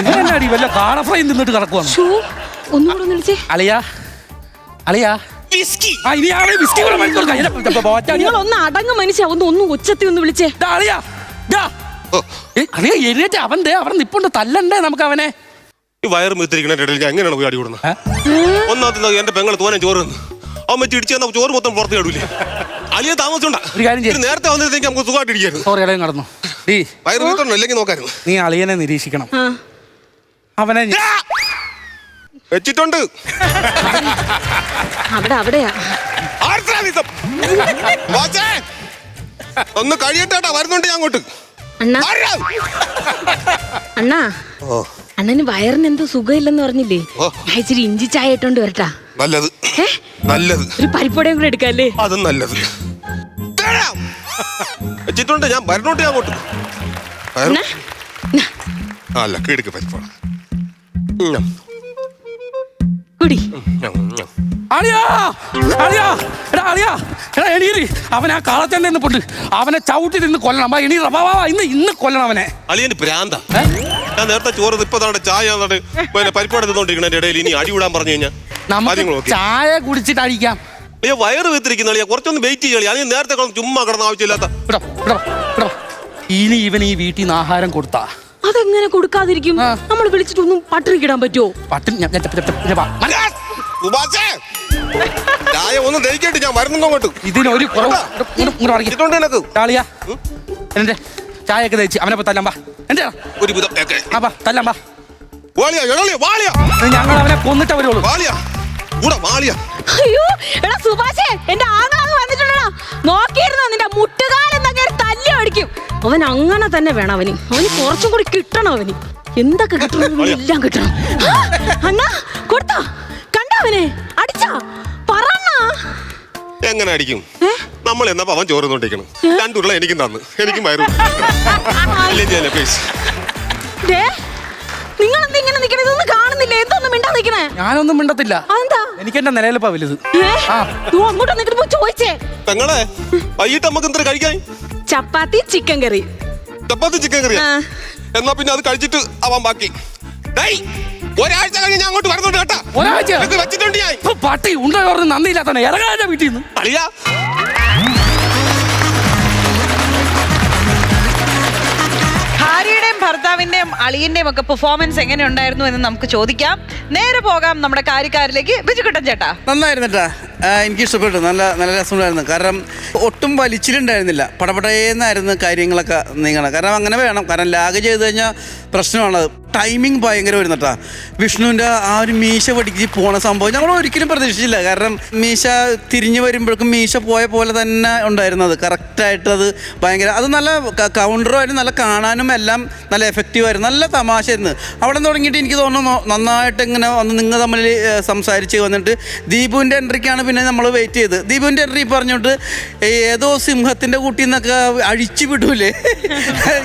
ഇവനെന്നാടി വല്ല കാട ഫ്രൈ തിന്നിട്ട് കിടക്കുവാണ്. ഷൂ, ഒന്നുകൂടെ ഒന്ന് വിളിച്ചേ. അളിയാ അളിയാ ആ ഇനിയാണ് വിസ്കി കൂടെ മേടിച്ച് കൊടുക്കാം. നിങ്ങൾ ഒന്ന് അടങ്ങ് മനുഷ്യ, ഒന്ന് ഉച്ചത്തി ഒന്ന് വിളിച്ചേ. അളിയാ അളിയാ എഴുന്നേറ്റ് അവൻ നിപ്പുണ്ട്, തല്ലണ്ടേ നമുക്ക് അവനെ. ഈ വയറ് മിത്തിരിക്കണ ഇടയിൽ എങ്ങനെയാണ് പോയി അടി കൂടുന്നത്? ഒന്നാമത്തെ എന്റെ പെങ്ങൾ തോനെ ചോറ് തന്നു, അവൻ വെച്ച് ഇടിച്ചു തന്ന ചോറ് മൊത്തം പുറത്ത് ചാടൂലേ. അലിയ താമസിച്ചോണ്ടാ ഒരു കാര്യം ചെയ്യ്. നേരത്തെ വന്നിരുന്നെങ്കിൽ നമുക്ക് സുഖമായിട്ട് ഇടിക്കായിരുന്നു. സോറി ഇടയും കടന്നു. വയറ് വീട്ടുണ്ടോ അല്ലെങ്കിൽ നോക്കായിരുന്നു. നീ അളിയനെ നിരീക്ഷിക്കണം. അവനെ വെച്ചിട്ടുണ്ട്. അവിടെയാ ഒന്ന് കഴിയട്ടാ, വരുന്നുണ്ട് ഞാൻ അങ്ങോട്ട്. അണ്ണാ അണ്ണന് വയറിന് എന്തോ സുഖമില്ലെന്ന് പറഞ്ഞില്ലേ? ഞാൻ ഇച്ചിരി ഇഞ്ചി ചായ ഇട്ടോണ്ട് വരട്ടാ. നല്ലത് നല്ലത്. ഒരു പരിപ്പോടയും കൂടെ എടുക്കാല്ലേ? അതും നല്ലത്. വെച്ചിട്ടുണ്ട്, ഞാൻ വരണോട്ട് ഞാൻ അങ്ങോട്ട്. അല്ല കീടക്ക് പരിപ്പാണ്. കുടി. അവൻ ആ കാളത്തന്നെ നിന്ന് പൊട്ട്, അവനെ ചവിട്ടി നിന്ന് കൊല്ലണം. ഇന്ന് കൊല്ലണം അവനെ. അളിയന് പ്രാന്ത. ഞാൻ നേരത്തെ ചോറ് ഇപ്പൊ ചായ പരിപ്പാട് തിന്നോണ്ടിരിക്കണ ഇടയിൽ ഇനി അടി വിടാൻ പറഞ്ഞു കഴിഞ്ഞാൽ നമുക്ക് ചായ കുടിച്ചിട്ട് അടിക്കാം. അയ്യോ വയറ് വീത്തിരിക്കുന്ന അളിയാ, കുറച്ചൊന്ന് വെയിറ്റ് ചെയ്യാളി. അതിന് നേരത്തെ ചുമ്മാ കിടന്ന ആവശ്യമില്ലാത്ത. ഇനി ഇവൻ ഈ വീട്ടിൽ നിന്ന് ആഹാരം കൊടുത്താ അതെങ്ങനെ കൊടുക്കാതിരിക്കും? നമ്മൾ വിളിച്ചിട്ടൊന്നും പട്ടിണിക്കിടാൻ പറ്റുമോ? ചായ ഒന്ന് ദഹിക്കട്ടെ, ഞാൻ വരുന്നുണ്ടോ അങ്ങോട്ട്. ഇതിനൊരു ചായയൊക്കെ തയ്ച്ച് അവനെ തല്ലാമ്പാ. തല്ലാമ്പാ. ഞങ്ങൾ അവനെ കൊന്നിട്ടേ വരുള്ളൂ. അയ്യോ എടാ സുഭാഷേ, എന്റെ ആങ്ങളാന്ന് വന്നിട്ടുണ്ടോ? നോക്കിയിരുന്നോ നിന്റെ മുട്ടുകാലെന്ന് അങ്ങനെ തല്ലി അടിക്കും. അവൻ അങ്ങനെ തന്നെ വേണം. അവന് കുറച്ചും കൂടി കിട്ടണം. അവന് എന്തൊക്കെ കിട്ടണം എല്ലാം കിട്ടണം. അണ്ണാ കൊടുത്താ കണ്ടോ? അവനെ അടിച്ചാ പറണ്ണാ. എങ്ങനെ അടിക്കും? നമ്മൾ എന്നപ്പോ അവൻ ചോറ് നോട്ടിക്കണം. രണ്ടുള്ള എനിക്കും തന്നു, എനിക്കും വയറും. നിങ്ങൾ എന്താ ഇങ്ങനെ നിക്കണേ? ഇതൊന്നും കാണുന്നില്ല. എന്തൊന്നും മിണ്ടാ നിക്കണേ? ഞാനൊന്നും മിണ്ടത്തില്ല. എനിക്ക് എന്റെ നിലയിലപ്പാ വലുത്. അങ്ങോട്ട് നിൽക്കുമ്പോ ചോദിച്ചേ. പെങ്ങളെ വൈകിട്ട് നമുക്ക് എന്താ കഴിക്കാൻ? ചപ്പാത്തി ചിക്കൻ കറി. ചപ്പാത്തി ചിക്കൻ കറി. എന്നാ പിന്നെ അത് കഴിച്ചിട്ട് അവൻ ബാക്കി. ഒരാഴ്ച കഴിഞ്ഞ് ഞാൻ അങ്ങോട്ട് വരുന്നുണ്ട് കേട്ടാ. ഒരാഴ്ച വെച്ചിട്ടുണ്ട് ഞാൻ. പട്ടി ഉണ്ടോ പറഞ്ഞ് നന്ദിയില്ലാത്ത ഇറങ്ങാന്റെ വീട്ടിൽ നിന്ന് അളിയാ. ഭാര്യയുടെയും ഭർത്താവിന്റെയും അളിയന്റെയും ഒക്കെ പെർഫോമൻസ് എങ്ങനെ ഉണ്ടായിരുന്നു എന്ന് നമുക്ക് ചോദിക്കാം. നേരെ പോകാം നമ്മുടെ കാര്യക്കാരിലേക്ക്. ബിജുക്കുട്ടൻ ചേട്ടാ. നന്നായിരുന്നേട്ടാ, എനിക്ക് ഇഷ്ടപ്പെട്ടു. നല്ല രസമുണ്ടായിരുന്നു. കാരണം ഒട്ടും വലിച്ചിലുണ്ടായിരുന്നില്ല. പടപടയെന്നായിരുന്നു കാര്യങ്ങളൊക്കെ നീങ്ങണം. കാരണം അങ്ങനെ വേണം. കാരണം ലാഗ് ചെയ്ത് കഴിഞ്ഞാൽ പ്രശ്നമാണ്. ടൈമിങ് ഭയങ്കര വരുന്നട്ടാ. വിഷ്ണുവിൻ്റെ ആ ഒരു മീശ പഠിച്ച് പോണ സംഭവം ഞങ്ങൾ ഒരിക്കലും പ്രതീക്ഷിച്ചില്ല. കാരണം മീശ തിരിഞ്ഞു വരുമ്പോഴേക്കും മീശ പോയ പോലെ തന്നെ ഉണ്ടായിരുന്നത്. കറക്റ്റായിട്ട് അത് ഭയങ്കര അത് നല്ല കൗണ്ടറുമായിരുന്നു. നല്ല കാണാനും എല്ലാം നല്ല എഫക്റ്റീവായിരുന്നു. നല്ല തമാശയായിരുന്നു. അവിടെ തുടങ്ങിയിട്ട് എനിക്ക് തോന്നുന്നു നന്നായിട്ട് ഇങ്ങനെ വന്ന് നിങ്ങൾ തമ്മിൽ സംസാരിച്ച് വന്നിട്ട് ദീപുവിൻ്റെ എൻട്രിക്കാണ് പിന്നെ നമ്മൾ വെയിറ്റ് ചെയ്ത്. ദീപുവിൻ്റെ എൻട്രി പറഞ്ഞിട്ട് ഏതോ സിംഹത്തിൻ്റെ കൂട്ടിൽ നിന്നൊക്കെ അഴിച്ചു വിടൂലേ,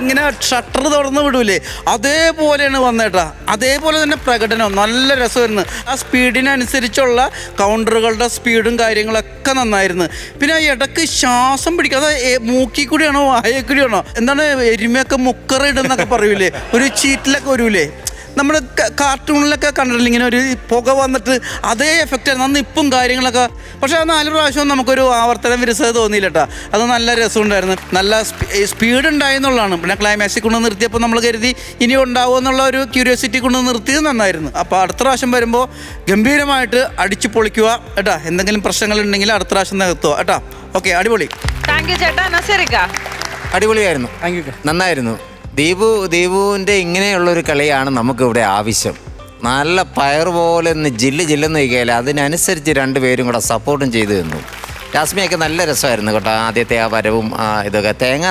ഇങ്ങനെ ഷട്ടർ തുറന്ന് വിടൂലേ, അതേപോലെയാണ് വന്നേട്ടാ. അതേപോലെ തന്നെ പ്രകടനം നല്ല രസമായിരുന്നു. ആ സ്പീഡിനനുസരിച്ചുള്ള കൗണ്ടറുകളുടെ സ്പീഡും കാര്യങ്ങളൊക്കെ നന്നായിരുന്നു. പിന്നെ ഇടയ്ക്ക് ശ്വാസം പിടിക്കാതെ മൂക്കി കൂടിയാണോ വായയിൽ കൂടിയാണോ എന്താണ് എരുമയൊക്കെ മുക്കറിടുന്നൊക്കെ പറയൂലേ, ഒരു ചീറ്റിലൊക്കെ വരൂലേ, നമ്മൾ കാർട്ടൂണിലൊക്കെ കണ്ടിട്ടില്ല ഇങ്ങനെ ഒരു പുക വന്നിട്ട് അതേ എഫക്റ്റായിരുന്നു അന്ന് ഇപ്പം കാര്യങ്ങളൊക്കെ. പക്ഷേ ആ 4 പ്രാവശ്യം നമുക്കൊരു ആവർത്തന വിരസത തോന്നിയില്ല കേട്ടോ. അത് നല്ല രസമുണ്ടായിരുന്നു. നല്ല സ്പീഡ് ഉണ്ടായെന്നുള്ളതാണ്. പിന്നെ ക്ലൈമാക്സിൽ കൊണ്ട് നിർത്തിയപ്പോൾ നമ്മൾ കരുതി ഇനി ഉണ്ടാവും എന്നുള്ള ഒരു ക്യൂരിയോസിറ്റി കൊണ്ട് നിർത്തിയത് നന്നായിരുന്നു. അപ്പോൾ അടുത്ത പ്രാവശ്യം വരുമ്പോൾ ഗംഭീരമായിട്ട് അടിച്ചു പൊളിക്കുക കേട്ടോ. എന്തെങ്കിലും പ്രശ്നങ്ങളുണ്ടെങ്കിൽ അടുത്ത പ്രാവശ്യം നിർത്തുക കേട്ടോ. ഓക്കെ, അടിപൊളി. താങ്ക് യു ചേട്ടാ. നസീറിക്ക. അടിപൊളിയായിരുന്നു, നന്നായിരുന്നു. ദീപുവിൻ്റെ ഇങ്ങനെയുള്ളൊരു കളിയാണ് നമുക്കിവിടെ ആവശ്യം. നല്ല പയർ പോലെ ഒന്ന് ജില്ലെന്ന് വയ്ക്കുകയില്ല. അതിനനുസരിച്ച് 2 പേരും കൂടെ സപ്പോർട്ടും ചെയ്തു തന്നു. ജാസ്മിയൊക്കെ നല്ല രസമായിരുന്നു കേട്ടോ. ആദ്യത്തെ ആ വരവും ഇതൊക്കെ തേങ്ങ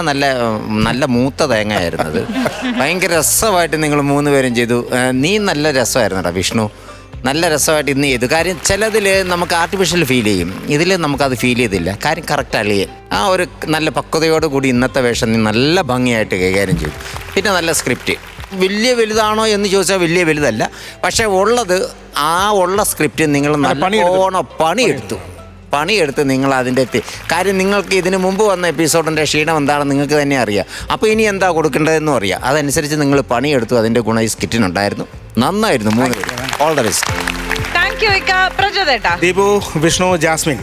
നല്ല മൂത്ത തേങ്ങയായിരുന്നത്. ഭയങ്കര രസമായിട്ട് നിങ്ങൾ 3 പേരും ചെയ്തു. നീ നല്ല രസമായിരുന്നു കേട്ടോ വിഷ്ണു. നല്ല രസമായിട്ട് ഇന്ന് ചെയ്തു. കാര്യം ചിലതിൽ നമുക്ക് ആർട്ടിഫിഷ്യൽ ഫീൽ ചെയ്യും, ഇതിൽ നമുക്കത് ഫീൽ ചെയ്തില്ല. കാര്യം കറക്റ്റ് അളിയൻ ആ ഒരു നല്ല പക്വതയോടുകൂടി ഇന്നത്തെ വേഷം നീ നല്ല ഭംഗിയായിട്ട് കൈകാര്യം ചെയ്തു. പിന്നെ നല്ല സ്ക്രിപ്റ്റ്. വലിയ വലുതാണോ എന്ന് ചോദിച്ചാൽ വലിയ വലുതല്ല. പക്ഷേ ഉള്ളത് ആ ഉള്ള സ്ക്രിപ്റ്റ് നിങ്ങൾ നല്ലോണം പണിയെടുത്തു. പണിയെടുത്ത് നിങ്ങൾ അതിൻ്റെ കാര്യം നിങ്ങൾക്ക് ഇതിന് മുമ്പ് വന്ന എപ്പിസോഡിൻ്റെ ക്ഷീണം എന്താണെന്ന് നിങ്ങൾക്ക് തന്നെ അറിയാം. അപ്പോൾ ഇനി എന്താ കൊടുക്കേണ്ടതെന്നും അറിയാം. അതനുസരിച്ച് നിങ്ങൾ പണിയെടുത്തു. അതിൻ്റെ ഗുണം ഈ സ്കിറ്റിനുണ്ടായിരുന്നു. നന്നായിരുന്നു 3 പേരും. All the best. Deepu, Vishnu, Jasmine,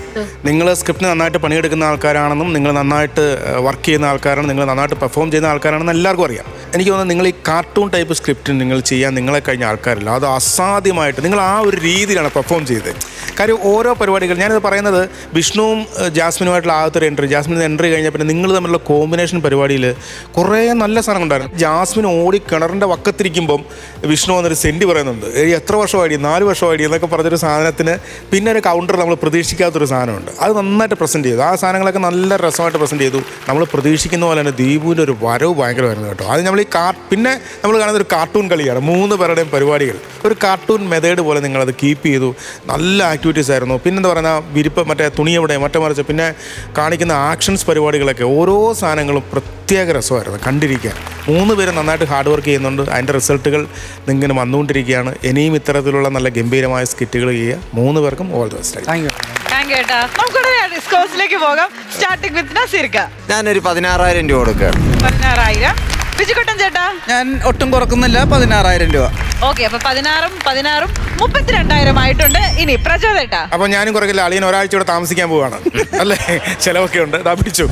നിങ്ങൾ സ്ക്രിപ്റ്റിന് നന്നായിട്ട് പണിയെടുക്കുന്ന ആൾക്കാരാണെന്നും നിങ്ങൾ നന്നായിട്ട് വർക്ക് ചെയ്യുന്ന ആൾക്കാരാണ്, നിങ്ങൾ നന്നായിട്ട് പെർഫോം ചെയ്യുന്ന ആൾക്കാരാണെന്ന് എല്ലാവർക്കും അറിയാം. എനിക്ക് തോന്നുന്നു നിങ്ങൾ ഈ കാർട്ടൂൺ ടൈപ്പ് സ്ക്രിപ്റ്റ് നിങ്ങൾ ചെയ്യാൻ നിങ്ങളെ കഴിഞ്ഞ ആൾക്കാരില്ല. അത് അസാധ്യമായിട്ട് നിങ്ങൾ ആ ഒരു രീതിയിലാണ് പെർഫോം ചെയ്തത്. കാര്യം ഓരോ പരിപാടികൾ ഞാനിത് പറയുന്നത് വിഷ്ണുവും ജാസ്മിനുമായിട്ടുള്ള ആദ്യത്തെ എൻട്രി, ജാസ്മിൻ എൻട്രി കഴിഞ്ഞാൽ പിന്നെ നിങ്ങൾ തമ്മിലുള്ള കോമ്പിനേഷൻ പരിപാടിയിൽ കുറേ നല്ല സാധനം ഉണ്ടായിരുന്നു. ജാസ്മിൻ ഓടി കിണറിൻ്റെ വക്കത്തിരിക്കുമ്പം വിഷ്ണു വന്നൊരു സെൻറ്റി പറയുന്നുണ്ട്, എത്ര വർഷമായിടി, 4 വർഷമായിടി എന്നൊക്കെ പറഞ്ഞൊരു സാധനത്തിന് പിന്നെ ഒരു കൗണ്ടർ നമ്മൾ പ്രതീക്ഷിക്കാത്തൊരു സാധനമുണ്ട്. അത് നന്നായിട്ട് പ്രസൻറ്റ് ചെയ്തു. ആ സാധനങ്ങളൊക്കെ നല്ല രസമായിട്ട് പ്രസൻറ്റ് ചെയ്തു. നമ്മൾ പ്രതീക്ഷിക്കുന്ന പോലെ തന്നെ ദീപുവിൻ്റെ ഒരു വരവ് ഭയങ്കരമായിരുന്നു കേട്ടോ. അത് നമ്മൾ ഈ പിന്നെ നമ്മൾ കാണുന്ന ഒരു കാർട്ടൂൺ കളിയാണ്. 3 പേരുടെയും പരിപാടികൾ ഒരു കാർട്ടൂൺ മെത്തേഡ് പോലെ നിങ്ങളത് കീപ്പ് ചെയ്തു. നല്ല ആക്ടിവിറ്റീസ് ആയിരുന്നു. പിന്നെന്താ പറയുക, മറ്റേ തുണിയെവിടെ മറിച്ച് പിന്നെ കാണിക്കുന്ന ആക്ഷൻസ് പരിപാടികളൊക്കെ ഓരോ സാധനങ്ങളും പ്രത്യേക രസമായിരുന്നു കണ്ടിരിക്കാൻ. 3 പേരും നന്നായിട്ട് ഹാർഡ് വർക്ക് ചെയ്യുന്നുണ്ട്. അതിൻ്റെ റിസൾട്ടുകൾ ഇങ്ങനെ വന്നുകൊണ്ടിരിക്കുകയാണ്. ഇനിയും ഇത്തരത്തിലുള്ള നല്ല ഗംഭീരമായ സ്കിറ്റുകൾ ചെയ്യുക. 3 പേർക്കും ഓൾ ദി ബെസ്റ്റ്. ഞാനൊരു 16,000 രൂപ കൊടുക്കുകയാണ്. 16,000. ബിജുക്കുട്ടൻ ചേട്ടാ? ഞാൻ ഒട്ടും കുറക്കുന്നില്ല, 16,000 രൂപ. ഓക്കെ, അപ്പൊ 16,000 32,000 ആയിട്ടുണ്ട്. ഇനി പ്രചോദേട്ടാ? അപ്പോൾ ഞാനും കുറക്കില്ല. അളിയൻ ഒരാഴ്ച ഇവിടെ താമസിക്കാൻ പോവുകയാണ് അല്ലേ, ചിലവൊക്കെ ഉണ്ട്. ഇതാ പിടിച്ചു.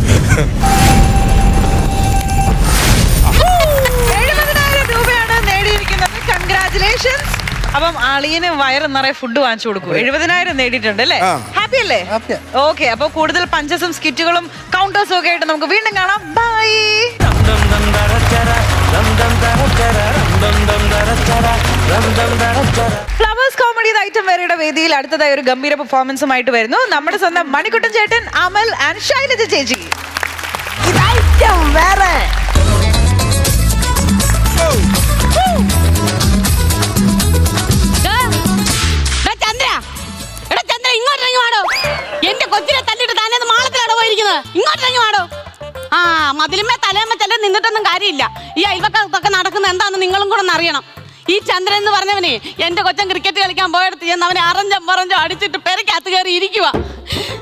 70,000 രൂപയാണ് നേടിയിരിക്കുന്നത്. കൺഗ്രാറ്റുലേഷൻസ്. അപ്പം അളിയന് വയറ് നിറയെ ഫുഡ് വാങ്ങിച്ചു കൊടുക്കും. 70,000 നേടിയിട്ടുണ്ട് അല്ലേ? ഹാപ്പി അല്ലേ? ഓക്കെ, അപ്പൊ കൂടുതൽ പഞ്ചസും സ്കിറ്റുകളും കൗണ്ടേഴ്സും ഒക്കെ ആയിട്ട് നമുക്ക് വീണ്ടും കാണാം. ബൈ. ഫ്ലവേഴ്സ് കോമഡി ഐറ്റം വേറെയുടെ വേദിയിൽ അടുത്തതായി ഒരു ഗംഭീര പെർഫോമൻസുമായിട്ട് വരുന്നു നമ്മുടെ സ്വന്തം മണിക്കുട്ടൻ ചേട്ടൻ, അമൽ ആൻഡ് ശൈലജ ചേച്ചി. വേറെ എന്റെ കൊച്ചിനെ തല്ലിട്ട് താനേ മാളത്തിലാണോ പോയിരിക്കുന്നത്? ഇങ്ങോട്ടിറങ്ങി വാടോ. ആ മതിലുമേ തലേമ്മ ചെല്ലം നിന്നിട്ടൊന്നും കാര്യമില്ല. ഈ അയൽവക്കത്തൊക്കെ നടക്കുന്ന എന്താണെന്ന് നിങ്ങളും കൂടെ ഒന്ന് അറിയണം. ഈ ചന്ദ്രൻ എന്ന് പറഞ്ഞവനെ എന്റെ കൊച്ചൻ ക്രിക്കറ്റ് കളിക്കാൻ പോയെടുത്ത് ചെന്ന് അവനെ അറഞ്ചം അടിച്ചിട്ട് പെരക്കകത്ത് കയറി ഇരിക്കുക.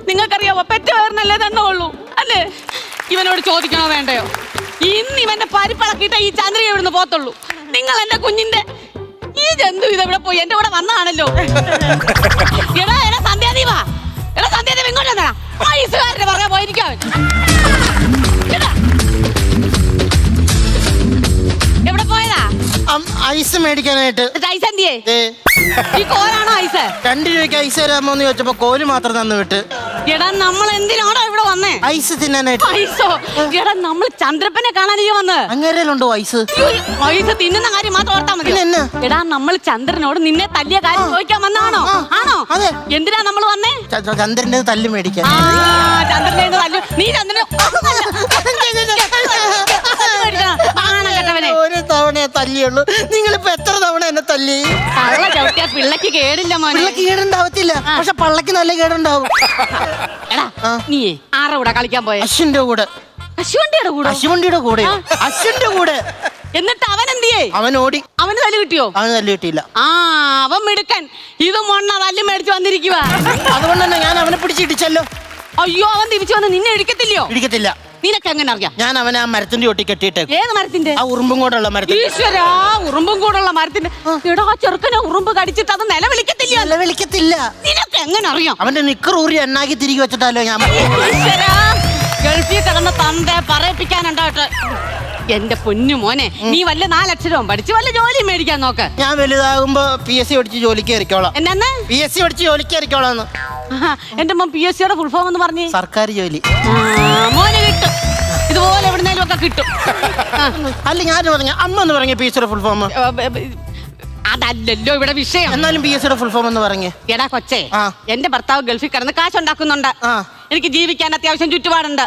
നിങ്ങൾക്കറിയാവോ, പെറ്റ് വേറിനല്ലേ തന്നെ ഉള്ളൂ അല്ലേ? ഇവനോട് ചോദിക്കണോ വേണ്ടയോ? ഇന്ന് ഇവന്റെ പരിപ്പിളക്കിയിട്ട് ഈ ചന്ദ്രൻ ഇവിടുന്ന് പോത്തുള്ളൂ. നിങ്ങൾ എന്റെ കുഞ്ഞിന്റെ ഈ ജന്തു ഇതെവിടെ പോയി? എന്റെ കൂടെ വന്നതാണല്ലോ. എടാ സന്ധ്യാദീപാ, സന്ധ്യാദീപ് ഇങ്ങോട്ട് വന്നടാ. ഐസുകാരന്റെ പറയാ പോയിരിക്കാൻ. എവിടെ പോയതാ? ഐസ് മേടിക്കാനായിട്ട്. ഐസ് എന്തിയേ? ഈ കോലാണോ ഐസ്? 2 രൂപയ്ക്ക് ഐസ് തരാമോന്ന് ചോദിച്ചപ്പോ കോല് മാത്രം തന്നു വിട്ട്. എടാ നമ്മൾ എന്തിനാണോ ഇവിടെ വന്നേ? ഐസ് തിന്നാനായിട്ട്. ഐസോ? എടാ നമ്മൾ ചന്ദ്രപ്പനെ കാണാനേ വന്ന്. അങ്ങനെയുണ്ടോ ഐസ്? ഐസ് തിന്നുന്ന കാര്യം മാത്രം ഓർത്താ മതി. എടാ നമ്മൾ ചന്ദ്രനോട് നിന്നെ തല്ലിയ കാര്യം ചോദിക്കാൻ വന്നാണോ? ആണോ? അതെ. എന്തിനാ നമ്മൾ വന്നേ? ചന്ദ്രന്റെ തല്ല് മേടിക്കാൻ. ചന്ദ്രന്റെ തല്ലു. നീ ചന്ദ്രന് ഒരു തവണയെ തല്ലിയുള്ളൂ. നിങ്ങളിപ്പോ എത്ര തവണ എന്നെ തല്ലി? പിള്ളക്ക് കേടില്ല മോനെ. പിള്ളക്ക് കേടുണ്ടാവത്തില്ല, പക്ഷെ പള്ളക്ക് നല്ല കേടുണ്ടാവും. എടാ നീ ആരുടെ കൂടെ കളിക്കാൻ പോയ? അശ്വിന്റെ കൂടെ. അശ്വണ്ടിയുടെ കൂടെ? അശ്വണ്ടിയുടെ കൂടെ. അശ്വിന്റെ കൂടെ. എന്നിട്ട് അവൻ എന്തിയേ? അവൻ ഓടി. അവന് തല്ല് കിട്ടിയോ? അവന് തല്ല് കിട്ടിയില്ല. ആ അവൻ മിടുക്കൻ. ഇത് മൊണ്ണ തല്ല് മേടിച്ചു വന്നിരിക്കുക. അതുകൊണ്ട് തന്നെ ഞാൻ അവനെ പിടിച്ചിടിച്ചല്ലോ. അയ്യോ, അവൻ തിരിച്ചു വന്ന് നിന്നെ ഇടിക്കത്തില്ലയോ? ഇടിക്കത്തില്ല. നിനക്ക് എങ്ങനെ അറിയാം? ഞാൻ അവനെ ആ മരത്തിന്റെ ഒട്ടി കെട്ടിയിട്ട്. ഏത് മരത്തിന്റെ? ആ ഉറുമ്പും കൂടെയുള്ള മരത്തിന്റെ. ഈശ്വരാ, ഉറുമ്പും കൂടെയുള്ള മരത്തിന്റെ. എടാ ആ ചെറുക്കനെ ഉറുമ്പ് കടിച്ചിട്ട് അത് നിലവിളിക്കത്തില്ല. നിലവിളിക്കത്തില്ല. നിനക്ക് എങ്ങനെ അറിയാം? അവന്റെ നിക്കർ ഊരി എണ്ണാക്കി തിരികെ വെച്ചിട്ടല്ലോ ഞാൻ. ഗൾഫിൽ കിടന്ന് തന്റെ പറയിപ്പിക്കാനുണ്ടായിട്ട്. എന്റെ പൊന്നു മോനെ, നീ വല്ല 4 അക്ഷരവും പഠിച്ച് വല്ല ജോലി മേടിക്കാൻ നോക്ക്. ഞാൻ വലുതാകുമ്പോ PSC പഠിച്ച് ജോലിക്ക് കയറിക്കോളാം. എന്നാ? PSC പഠിച്ച് ജോലിക്ക് കയറിക്കോളാന്ന്. എന്റെ മോൻ PSCയുടെ ഫുൾ ഫോം എന്ന് പറഞ്ഞു. സർക്കാർ ജോലി. മോനെ കിട്ടും, ഇതുപോലെ എവിടുന്നേലും ഒക്കെ കിട്ടും. അല്ല ഞാൻ പറഞ്ഞ അമ്മ എന്ന് പറഞ്ഞ PSCയുടെ ഫുൾ ഫോം. അതല്ലല്ലോ ഇവിടെ വിഷയം. എന്നാലും PSCയുടെ ഫുൾ ഫോം എന്ന് പറഞ്ഞേ. എടാ കൊച്ചേ, എന്റെ ഭർത്താവ് ഗൾഫിൽ കിടന്ന് കാശുണ്ടാക്കുന്നുണ്ട്. എനിക്ക് ജീവിക്കാൻ അത്യാവശ്യം ചുറ്റുപാടുണ്ട്.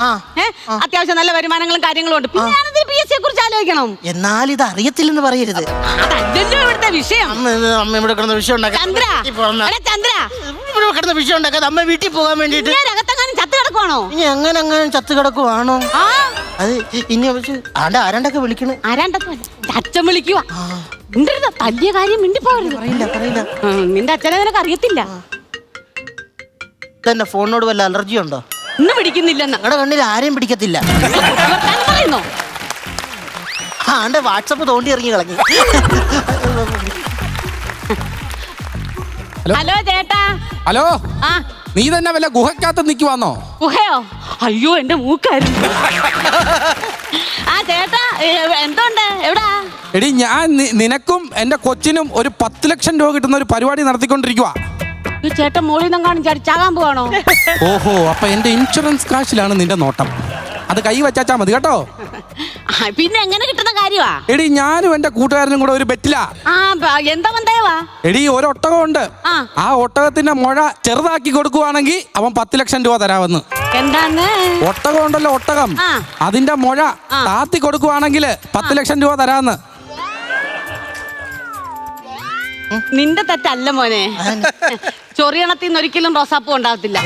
അത്യാവശ്യം നല്ല വരുമാനങ്ങളും കാര്യങ്ങളും ഉണ്ട്. പിന്നെ ഞാനത് PSCയെ കുറിച്ച് ആലോചിക്കണം. എന്നാൽ ഇത് അറിയത്തില്ലെന്ന് പറയരുത്. അതല്ലല്ലോ ഇവിടുത്തെ വിഷയം. അമ്മ ഇവിടെ കിടന്ന വിഷയം ഉണ്ടാക്കാൻ. ചന്ദ്ര ഇവിടെ കിടന്ന വിഷയം ഉണ്ടാക്കാതെ അമ്മ വീട്ടിൽ പോകാൻ വേണ്ടിട്ട്. അകത്തെങ്ങാനും ചത്ത് കിടക്കുവാണോ? ഇനി അങ്ങനെ ചത്ത് കിടക്കുവാണോ? അത് ഇനി ആരാണ്ടൊക്കെ വിളിക്കണു. ആരാണ്ടൊക്കെ അച്ഛൻ വിളിക്കുക. തല്ലിയ കാര്യം മിണ്ടിപ്പോരുത്. പറയില്ല. നിന്റെ അച്ഛനെ നിനക്ക് അറിയത്തില്ല. ഇതെന്നെ ഫോണിനോട് വല്ല അലർജി ഉണ്ടോ? ഇന്ന് പിടിക്കുന്നില്ലെന്ന് ഞങ്ങളുടെ കണ്ണിൽ ആരെയും പിടിക്കത്തില്ല. പറയുന്നോ? ആണ്ടെ വാട്സപ്പ് തോണ്ടി ഇറങ്ങി കളഞ്ഞു. ഹലോ ചേട്ടാ. ഹലോ, ആ നീ തന്നെ വല്ല ഗുഹയ്ക്കകത്ത് നിൽക്കുവാന്നോ? ഗുഹയോ? അയ്യോ എന്റെ മൂക്കായിരുന്നു. ആ ചേട്ടാ എന്തുണ്ട്? എവിടാ? എടി ഞാൻ നിനക്കും എന്റെ കൊച്ചിനും ഒരു 10 ലക്ഷം രൂപ കിട്ടുന്ന ഒരു പരിപാടി നടത്തിക്കൊണ്ടിരിക്കുക. ഈ ചേട്ടൻ മോളിൽ നിന്നും കാണും ചാകാൻ പോവാണോ? ഓഹോ, അപ്പൊ എന്റെ ഇൻഷുറൻസ് കാശിലാണ് നിന്റെ നോട്ടം. അത് കൈ വച്ചാ മതി കേട്ടോ. പിന്നെ എങ്ങനെ കിട്ടുന്ന കാര്യമാ? എടി ഞാനും എന്റെ കൂട്ടുകാരനും കൂടെ ഒരു ബെറ്റിലാ. എന്താ മന്ദയവാ? എടി ഒരു ഒട്ടകം ഉണ്ട്. ആ ഒട്ടകത്തിന്റെ മുഴ ചെറുതാക്കി കൊടുക്കുവാണെങ്കിൽ അവൻ 10 ലക്ഷം രൂപ തരാമെന്ന്. എന്താണ്? ഒട്ടകം ഉണ്ടല്ലോ, ഒട്ടകം, അതിന്റെ മുഴ താത്തി കൊടുക്കുവാണെങ്കിൽ 10 ലക്ഷം രൂപ തരാമെന്ന്. നിന്റെ തെറ്റല്ല മോനെ. ചൊറിയണത്തിന്ന് ഒരിക്കലും റോസാപ്പൂ ഉണ്ടാവത്തില്ല.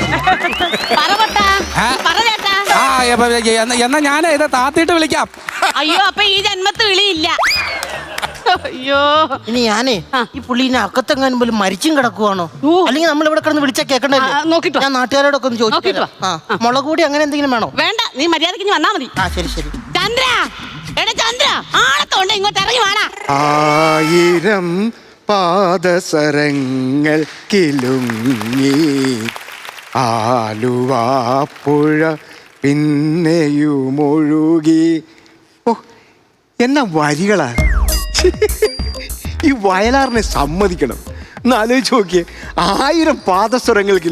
എന്നാ ഞാൻ ഇത് താത്തിയിട്ട് വിളിക്കാം. അയ്യോ, അപ്പൊ ഈ ജന്മത്ത് വിളിയില്ല. അയ്യോ, ഇനി ഞാനേ ഈ പുള്ളീനെ അക്കത്തെങ്ങാനും പോലും മരിച്ചും കിടക്കുവാണോ? അല്ലെങ്കിൽ നമ്മൾ ഇവിടെ കിടന്ന് വിളിച്ചാൽ കേൾക്കണ്ടല്ലോ. നോക്കിട്ടോ, ഞാൻ നാട്ടുകാരോടൊക്കെ ഒന്ന് ചോദിച്ചിട്ട്. മുളക് കൂടി അങ്ങനെ എന്തെങ്കിലും വേണോ? വേണ്ട, നീ മര്യാദക്ക് വന്നാ മതി. ശരി ശരി. ചന്ദ്ര, എടാ ചന്ദ്ര, ആളത്തോണ്ട് ഇങ്ങോട്ട് ഇറങ്ങി വേണ. 1000 പാദസരങ്ങൾ കിലുങ്ങി ആലുവാപ്പുഴ പിന്നെയുമൊഴുകി. ഓ, എന്നാ വരികളാ! ഈ വയലാറിനെ സമ്മതിക്കണം. ഒന്ന് ആലോചിച്ച് നോക്കിയേ, 1000 പാദസ്വരങ്ങൾക്ക്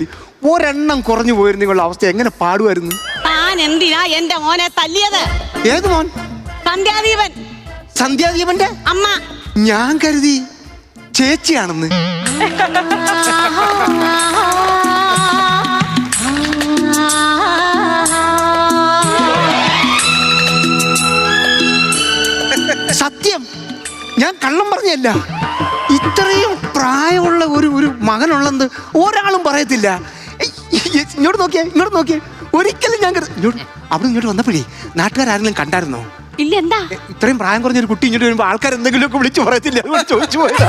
ഒരെണ്ണം കുറഞ്ഞു പോയിരുന്നുള്ള അവസ്ഥ എങ്ങനെ പാടുമായിരുന്നു? താൻ എന്തിനാ എന്റെ മോനെ തല്ലിയത്? ഏത് മോൻ? സന്ധ്യാദീപൻ. സന്ധ്യാദീപന്റെ അമ്മ. ഞാൻ കരുതി ചേച്ചിയാണെന്ന്. സത്യം, ഞാൻ കള്ളം പറഞ്ഞല്ല. ഇത്രയും പ്രായമുള്ള ഒരു മകനുള്ളത് ഒരാളും പറയത്തില്ല. ഇങ്ങോട്ട് നോക്കിയേ. ഒരിക്കലും ഞാൻ അവിടെ ഇങ്ങോട്ട് വന്നപ്പോഴേ നാട്ടുകാരെങ്കിലും കണ്ടായിരുന്നോ? ഇല്ല. എന്താ ഇത്രയും പ്രായം കുറഞ്ഞ ഒരു കുട്ടി ഇങ്ങോട്ട് വരുമ്പോ ആൾക്കാർ എന്തെങ്കിലുമൊക്കെ വിളിച്ചു പറയത്തില്ല? ചോദിച്ചു പോയതാ.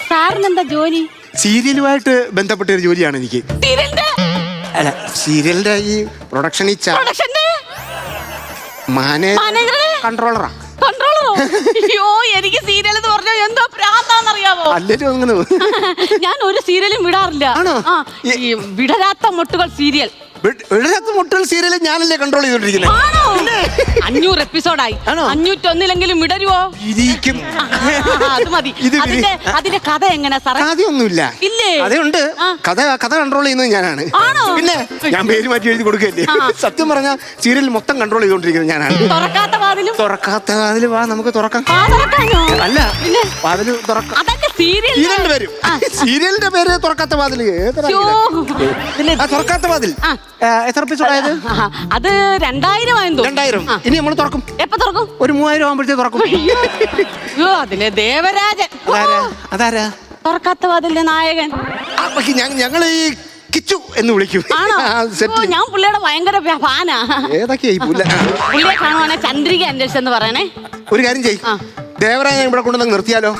സാറിനെന്താ ജോലി? സീരിയലുമായിട്ട് ബന്ധപ്പെട്ട ഒരു ജോലിയാണ് എനിക്ക്. അല്ല, സീരിയലിന്റെ ഈ പ്രൊഡക്ഷൻ കൺട്രോളറാ. അയ്യോ, എനിക്ക് സീരിയൽ എന്ന് പറഞ്ഞാൽ എന്തോ പ്രാന്താന്നറിയാവോ? അല്ലല്ലോ അങ്ങനെ. ഞാൻ ഒരു സീരിയലും വിടാറില്ല. ഈ വിടരാത്ത മുട്ടുകൾ സീരിയൽ. മുട്ടൽ സീരിയൽ ഞാനല്ലേ കൺട്രോൾ ചെയ്തോണ്ടിരിക്കുന്നത്. 500 എപ്പിസോഡായി. 501 വിടരുവോ? അത് മതി. അതിന്റെ കഥ എങ്ങനെ സാറേ? കഥയൊന്നുമില്ല. ഇല്ലേ? അതുണ്ട്. കഥ കൺട്രോൾ ചെയ്യുന്നത് ഞാനാണ്. പിന്നെ ഞാൻ പേര് മാറ്റി എഴുതി കൊടുക്കല്ലേ. സത്യം പറഞ്ഞ സീരിയൽ മൊത്തം കൺട്രോൾ ചെയ്തോണ്ടിരിക്കുന്നത് ഞാനാണ്. തുറക്കാത്ത വാതില് വാ, നമുക്ക് തുറക്കാം. അല്ല, വാതില് തുറക്കാം. വരും. സീരിയലിന്റെ പേര് തുറക്കാത്ത വാതില്. തുറക്കാത്ത വാതിൽ എത്ര എപ്പിസോഡായത്? അത് 2000. ഇനി നമ്മൾ തുറക്കും. എപ്പോ തുറക്കും? ഒരു 3000 ആകുമ്പോഴത്തേക്ക് തുറക്കും. അതിലെ ദേവരാജൻ. അതാരാ? തുറക്കാത്ത വാതിലിന്റെ നായകൻ. ഞങ്ങൾ ഈ കിച്ചു എന്ന് വിളിക്കും. ഞാൻ പുള്ളിയുടെ ഭയങ്കര ഫാനാ. ഏതൊക്കെയാ പുള്ളിയെ കാണുവാണെ ചന്ദ്രിക അന്വേഷിച്ചെന്ന് പറയണേ. ഒരു കാര്യം ചെയ്യ്, ദേവരാജൻ ഇവിടെ കൊണ്ടുവന്ന് നിർത്തിയാലോ?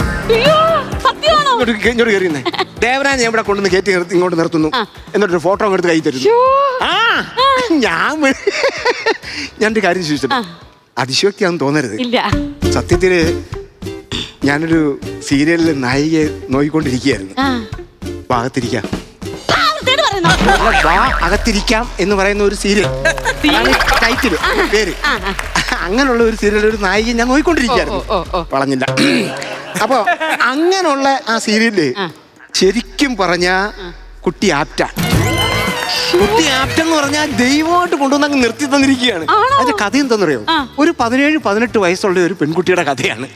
സത്യമാണോ? ഇങ്ങോട്ട് കയറിയുന്നേ. ദേവരാജൻ ഇവിടെ കൊണ്ടുവന്ന് കയറ്റി ഇങ്ങോട്ട് നിർത്തുന്നു, എന്നിട്ടൊരു ഫോട്ടോ എടുത്ത് കൈ തരുന്നു. ഞാനൊരു കാര്യം ചോദിച്ചിട്ട് അതിശയോക്തിയാണെന്ന് തോന്നരുത്. സത്യത്തില് ഞാനൊരു സീരിയലിൽ നായികയെ നോക്കിക്കൊണ്ടിരിക്കുകയായിരുന്നു. ഭാഗത്തിരിക്കാം അകത്തിരിക്കാം എന്ന് പറയുന്ന ഒരു സീരിയൽ ടൈറ്റില് പേര്. അങ്ങനെയുള്ള ഒരു സീരിയൽ ഒരു നായിക ഞാൻ നോക്കിക്കൊണ്ടിരിക്കുകയായിരുന്നു. വളഞ്ഞില്ല. അപ്പൊ അങ്ങനെയുള്ള ആ സീരിയലില് ശരിക്കും പറഞ്ഞ കുട്ടി ആപ്റ്റെന്ന് പറഞ്ഞാൽ ദൈവമായിട്ട് കൊണ്ടുവന്ന് അങ്ങ് നിർത്തി തന്നിരിക്കുകയാണ്. അതിന്റെ കഥ എന്താണെന്നറിയോ? ഒരു 17-18 വയസ്സുള്ള ഒരു പെൺകുട്ടിയുടെ കഥയാണ്.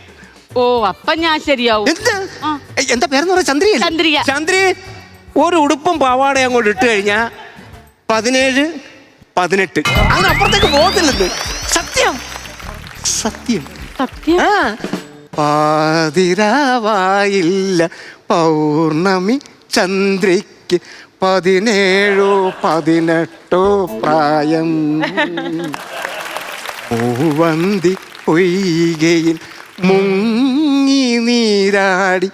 ഓ, അപ്പൊ ഞാൻ ശരിയാവും. എന്താ പേരെന്ന് പറയാ? ചന്ദ്രി. ഒരു ഉടുപ്പും പാവാടയും അങ്ങോട്ട് ഇട്ട് കഴിഞ്ഞാ 17-18 അതിനപ്പുറത്തേക്ക് പോകത്തില്ലെന്ന്. സത്യം. പാതിരാവായില്ല പൗർണമി ചന്ദ്രിക്ക് 17-18 പ്രായം. പൂവന്തി പൊയ്കയിൽ മുങ്ങി നീരാടി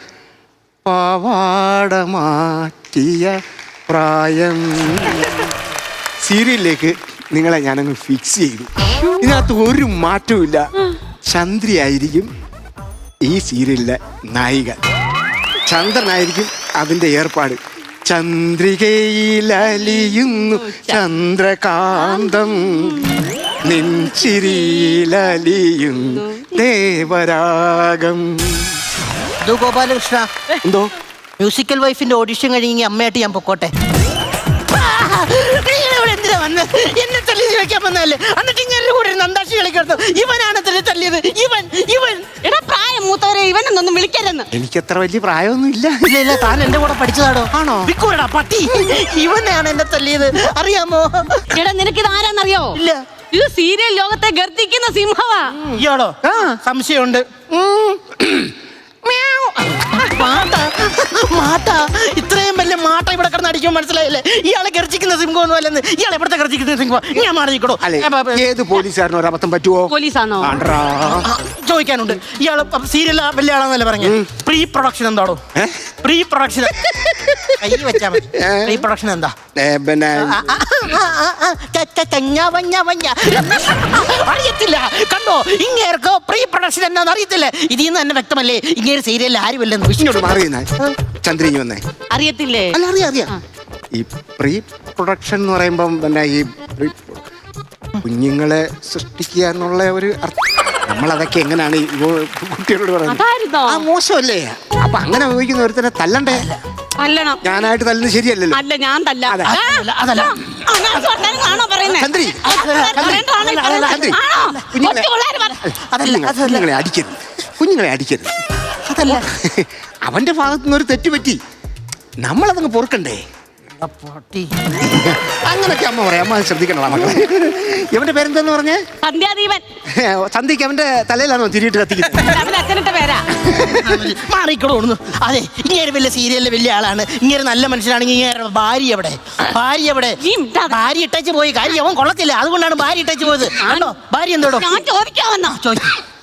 പാവാട മാറ്റിയ പ്രായം. സീരിയലിലേക്ക് നിങ്ങളെ ഞാനങ്ങ് ഫിക്സ് ചെയ്തു. ഇതിനകത്ത് ഒരു മാറ്റവും ഇല്ല. ചന്ദ്രയായിരിക്കും ഈ സീരിയലിലെ നായിക, ചന്ദ്രനായിരിക്കും അതിൻ്റെ ഏർപ്പാട്. ചന്ദ്രികയിലലിയുന്നു ചന്ദ്രകാന്തം, നെഞ്ചിരിയിലലിയുന്നു ദേവരാഗം. ഗോപാലകൃഷ്ണ, എന്തോ മ്യൂസിക്കൽ വൈഫിന്റെ ഓഡിഷൻ കഴിഞ്ഞ് അമ്മയായിട്ട് ഞാൻ പൊക്കോട്ടെ? എന്തിനാ വന്നത്? എന്നെ തല്ലി ചോദിക്കാൻ വന്നതല്ലേ? എന്നിട്ട് ഇങ്ങനെ കൂടെ നന്ദാശി കളിക്കുന്നു. ഇവനാണ് തല്ലിയത്. ഇവൻ എടാ പ്രായം മൂത്തവരെ ഇവനൊന്നും വിളിക്കരുതെന്ന്. എനിക്ക് അത്ര വലിയ പ്രായമൊന്നും ഇല്ല. ഇല്ല, താൻ എന്റെ കൂടെ പഠിച്ചതാണോ? ആണോ? വിക്കൂരടാ പട്ടി. ഇവനെയാണ് എന്നെ തല്ലിയത്, അറിയാമോ? എടാ നിനക്കിത് ആരാന്നറിയോ? ഇല്ല. ഇത് സീരിയൽ ലോകത്തെ ഗർജിക്കുന്ന സിംഹവാ. ഇയാളോ? സംശയമുണ്ട്. മാട്ട, ഇത്രയും വലിയ മാട്ട ഇവിടെ കിടന്ന് അടിക്കുമ്പോൾ മനസ്സിലായില്ലേ? ഇയാളെ ഗർജിക്കുന്ന സിംഹമൊന്നും അല്ലെന്ന്. ഇയാളെ എവിടുത്തെ ഗർജിക്കുന്ന സിംഹം? ഞാൻ മാറിയിക്കോ. അല്ലെ, ഏത് പോലീസുകാരനോ ഒരു അബദ്ധം പറ്റുമോ? പോലീസാണോ? ചോദിക്കാനുണ്ട്. ഇയാള് സീരിയൽ വലിയ ആളാന്നല്ലേ പറഞ്ഞു? പ്രീ പ്രൊഡക്ഷൻ എന്താണോ? പ്രീ പ്രൊഡക്ഷൻ വെച്ചാ മതി. പ്രീ പ്രൊഡക്ഷൻ എന്താ? പിന്നെ അറിയത്തില്ല. കണ്ടോ, ഇങ്ങേർക്ക് പ്രീ പ്രൊഡക്ഷൻ എന്താന്ന് അറിയത്തില്ല. ഇതിൽ നിന്ന് തന്നെ വ്യക്തമല്ലേ ഇങ്ങേര് സീരിയലിൽ ആരുമല്ലെന്ന്. ഇങ്ങോട്ട് മാറിയുന്ന ചന്ദ്രന് വന്നേ. അറിയത്തില്ലേ? അല്ല, അറിയാം. ഈ പ്രീ പ്രൊഡക്ഷൻ എന്ന് പറയുമ്പം പിന്നെ ഈ കുഞ്ഞുങ്ങളെ സൃഷ്ടിക്കുക എന്നുള്ള ഒരു നമ്മളതൊക്കെ എങ്ങനെയാണ് ഈ കുട്ടികളോട് പറയുന്നത്? ആ മോശമല്ലേ? അപ്പൊ അങ്ങനെ ഉപയോഗിക്കുന്ന ഒരുത്തനെ തല്ലണ്ടേ? തല്ലണം. ഞാനായിട്ട് തല്ലുന്നത് ശരിയല്ലല്ലോ. അല്ല, ഞാൻ തല്ല. അതല്ല ചന്ദ്രി, കുഞ്ഞുങ്ങളെ അടിക്കരുത്, കുഞ്ഞുങ്ങളെ അടിക്കരുത്. അതല്ല, അവന്റെ ഭാഗത്തുനിന്ന് ഒരു തെറ്റ് പറ്റി, നമ്മളതങ്ങ് പൊറുക്കണ്ടേ? അങ്ങനൊക്കെ അമ്മ പറയാം. അമ്മ ശ്രദ്ധിക്കണോ മക്കളെ? ഇവന്റെ പേരെന്താന്ന് പറഞ്ഞേ? സന്ധ്യാദീപൻ. സന്ധ്യക്ക് അവന്റെ തലയിലാണോ തിരിയിട്ട് കത്തിക്കുന്നത്? അച്ഛനിട്ട പേരാ. മാറിക്കോളൂ. അതെ, ഇങ്ങനെ വലിയ സീരിയലിലെ വലിയ ആളാണ്. ഇങ്ങനെ നല്ല മനുഷ്യനാണെങ്കിൽ ഇങ്ങനെ ഭാര്യ എവിടെ? ഭാര്യ ഇട്ടേച്ച് പോയി. കാര്യം അവൻ കൊള്ളത്തില്ല, അതുകൊണ്ടാണ് ഭാര്യ ഇട്ടേച്ച് പോയത്. ആണോ? ഭാര്യ എന്തോടോ? ഞാൻ ചോദിക്കാമെന്നോ?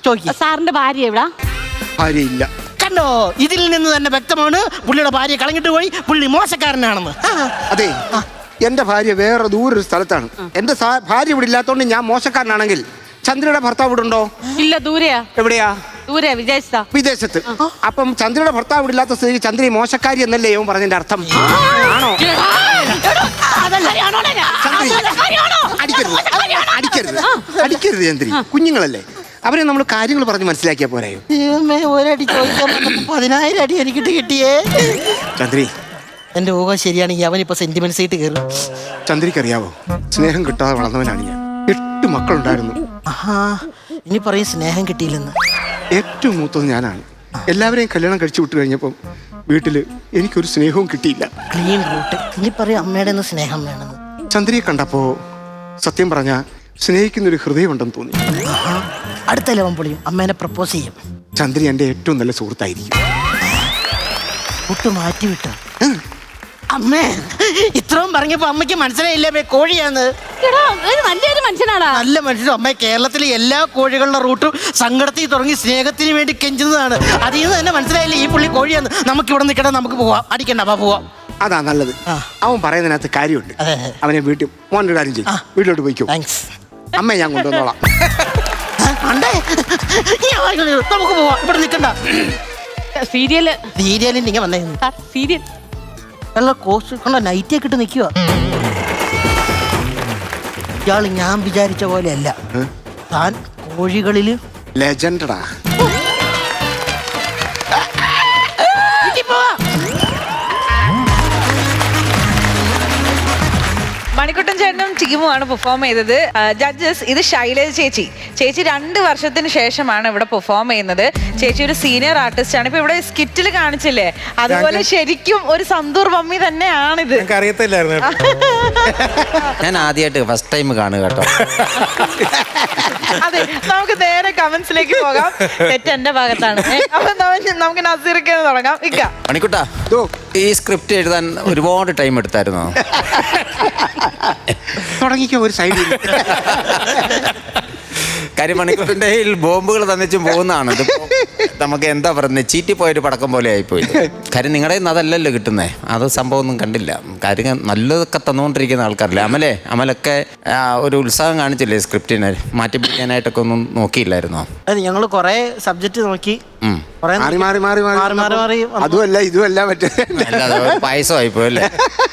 ചോദിക്കും. സാറിന്റെ ഭാര്യ എവിടാ? ഭാര്യയില്ല. കണ്ടോ, ഇതിൽ നിന്ന് തന്നെ വ്യക്തമാണ് പുള്ളിയുടെ ഭാര്യ കളഞ്ഞിട്ട് പോയി, പുള്ളി മോശക്കാരനാണെന്ന്. അതെ, എന്റെ ഭാര്യ വേറെ ദൂരൊരു സ്ഥലത്താണ്. എന്റെ ഭാര്യ ഇവിടെ ഇല്ലാത്തോണ്ട് ഞാൻ മോശക്കാരനാണെങ്കിൽ ചന്ദ്രയുടെ ഭർത്താവ് ഇവിടെ ഉണ്ടോ? ഇല്ല, ദൂരെയാ. എവിടെയാ? ദൂരെ, വിദേശത്ത്. അപ്പം ചന്ദ്രയുടെ ഭർത്താവ് ഇവിടെ ഇല്ലാത്ത സ്ഥിതിക്ക് ചന്ദ്ര മോശക്കാരി എന്നല്ലേ ഇവൻ പറഞ്ഞതിന്റെ അർത്ഥം? ആണോ? അടിക്കരുത് ചന്ദ്രി, കുഞ്ഞുങ്ങളല്ലേ, അവരെ നമ്മൾ കാര്യങ്ങൾ പറഞ്ഞ് മനസ്സിലാക്കിയാ പോരായോ? ഒരടി ചോദിക്കാൻ 10,000 അടി എനിക്കിട്ട് കിട്ടിയേ. ചന്ദ്രി, എന്റെ ഊഹം ശരിയാണെങ്കിൽ അവനിപ്പോ സെന്റിമെന്റ് സീറ്റ് കയറും. ചന്ദ്രിക്കറിയാവോ, സ്നേഹം കിട്ടാതെ വളർന്നവനാണ് ഞാൻ. 8 മക്കളുണ്ടായിരുന്നു. ഇനി പറയും സ്നേഹം കിട്ടിയില്ലെന്ന്. ഏറ്റവും മൂത്തത് ഞാനാണ്. എല്ലാവരെയും കല്യാണം കഴിച്ചു വിട്ടു കഴിഞ്ഞപ്പം വീട്ടില് എനിക്കൊരു സ്നേഹവും കിട്ടിയില്ല. Clean root. ഇനി പറയും അമ്മയുടെ ഒന്ന് സ്നേഹം വേണമെന്ന്. ചന്ദ്രയെ കണ്ടപ്പോ സത്യം പറഞ്ഞ സ്നേഹിക്കുന്നൊരു ഹൃദയമുണ്ടെന്ന് തോന്നി. അടുത്ത ലവൻ പൊളിയും അമ്മേനെ പ്രപ്പോസ് ചെയ്യും. ചന്ദ്രി എന്റെ ഏറ്റവും നല്ല സുഹൃത്തായിരിക്കും. കുട്ട് മാറ്റി വിട്ടു. അമ്മേ, ഇത്രയും പറഞ്ഞപ്പോ അമ്മയ്ക്ക് മനസ്സിലായില്ലേ കോഴിയാന്ന്? നല്ലൊരു മനുഷ്യനാടാ. നല്ല മനുഷ്യനും. അമ്മ, കേരളത്തിലെ എല്ലാ കോഴികളുടെ റൂട്ടും സങ്കടത്തിൽ തുടങ്ങി സ്നേഹത്തിന് വേണ്ടി കെഞ്ചുന്നതാണ്. അതിൽ നിന്ന് തന്നെ മനസ്സിലായില്ലേ ഈ പുള്ളി കോഴിയാന്ന്. നമുക്ക് ഇവിടെ നിൽക്കട്ടെ, നമുക്ക് പോവാം. അടിക്കണ്ട, പോവാം. അതാ നല്ലത്. അവൻ പറയുന്നതിനകത്ത് കാര്യമുണ്ട്. അവനെ വീട്ടിൽ മോനൊരു കാര്യം ചെയ്യും, വീട്ടിലോട്ട് പോയിക്കോ. അമ്മയെ ഞാൻ കൊണ്ടുവന്നോളാം. നമുക്ക് പോവാം, ഇവിടെ നിൽക്കണ്ട. സീരിയലിൽ ഇങ്ങനെ വന്നേ. സീരിയൽ കോസ്റ്റ് കൊണ്ട നൈറ്റൊക്കെ ഇട്ട് നിൽക്കുക. ഇയാള് ഞാൻ വിചാരിച്ച പോലെയല്ല. താൻ കോഴികളില് ലെജൻഡാ. മണിക്കുട്ടൻ ചേട്ടനും ടീമുമാണ് പെർഫോം ചെയ്തത്. ജഡ്ജസ് ഇത് ശൈലജ ചേച്ചി. ചേച്ചി 2 വർഷത്തിന് ശേഷമാണ് ഇവിടെ പെർഫോം ചെയ്യുന്നത്. ചേച്ചി ഒരു സീനിയർ ആർട്ടിസ്റ്റ് ആണ്. ഇപ്പൊ ഇവിടെ സ്കിറ്റിൽ കാണിച്ചില്ലേ, അതുപോലെ ശരിക്കും ഒരു സന്തൂർ മമ്മി തന്നെയാണിത്. അറിയത്തില്ലായിരുന്നു. ഞാൻ ആദ്യമായിട്ട് ഫസ്റ്റ് ടൈം കാണുക കേട്ടോ. അതെ, നമുക്ക് നേരെ കമന്റ്സിലേക്ക് പോകാം. തെറ്റ് എന്റെ ഭാഗത്താണ്. അപ്പൊ നമുക്ക് നസീർക്ക് തുടങ്ങാം. മണിക്കുട്ടാ, ഈ സ്ക്രിപ്റ്റ് എഴുതാൻ ഒരുപാട് ടൈം എടുത്തായിരുന്നോ? തുടങ്ങിക്കോ ഒരു സൈഡിൽ. കാര്യം മണിക്കൂറിൻ്റെ ബോംബുകൾ തന്നിച്ചും പോകുന്നതാണ്. ഇതിപ്പോ നമുക്ക് എന്താ പറയുന്നത്, ചീറ്റിപ്പോയൊരു പടക്കം പോലെ ആയിപ്പോയി. കാര്യം നിങ്ങളുടെ നിന്ന് അതല്ലല്ലോ കിട്ടുന്നത്. അത് സംഭവം ഒന്നും കണ്ടില്ല. കാര്യം നല്ലതൊക്കെ തന്നുകൊണ്ടിരിക്കുന്ന ആൾക്കാരില്ലേ. അമലൊക്കെ ഒരു ഉത്സാഹം കാണിച്ചില്ലേ സ്ക്രിപ്റ്റിനെ മാറ്റിപ്പിടിക്കാനായിട്ടൊക്കെ ഒന്നും നോക്കിയില്ലായിരുന്നോ? ഞങ്ങൾ കുറെ സബ്ജക്റ്റ് നോക്കി, മാറി മാറി മാറി മാറി അതുമല്ല ഇതുമല്ല മറ്റേ പായസമായിപ്പോയി അല്ലേ.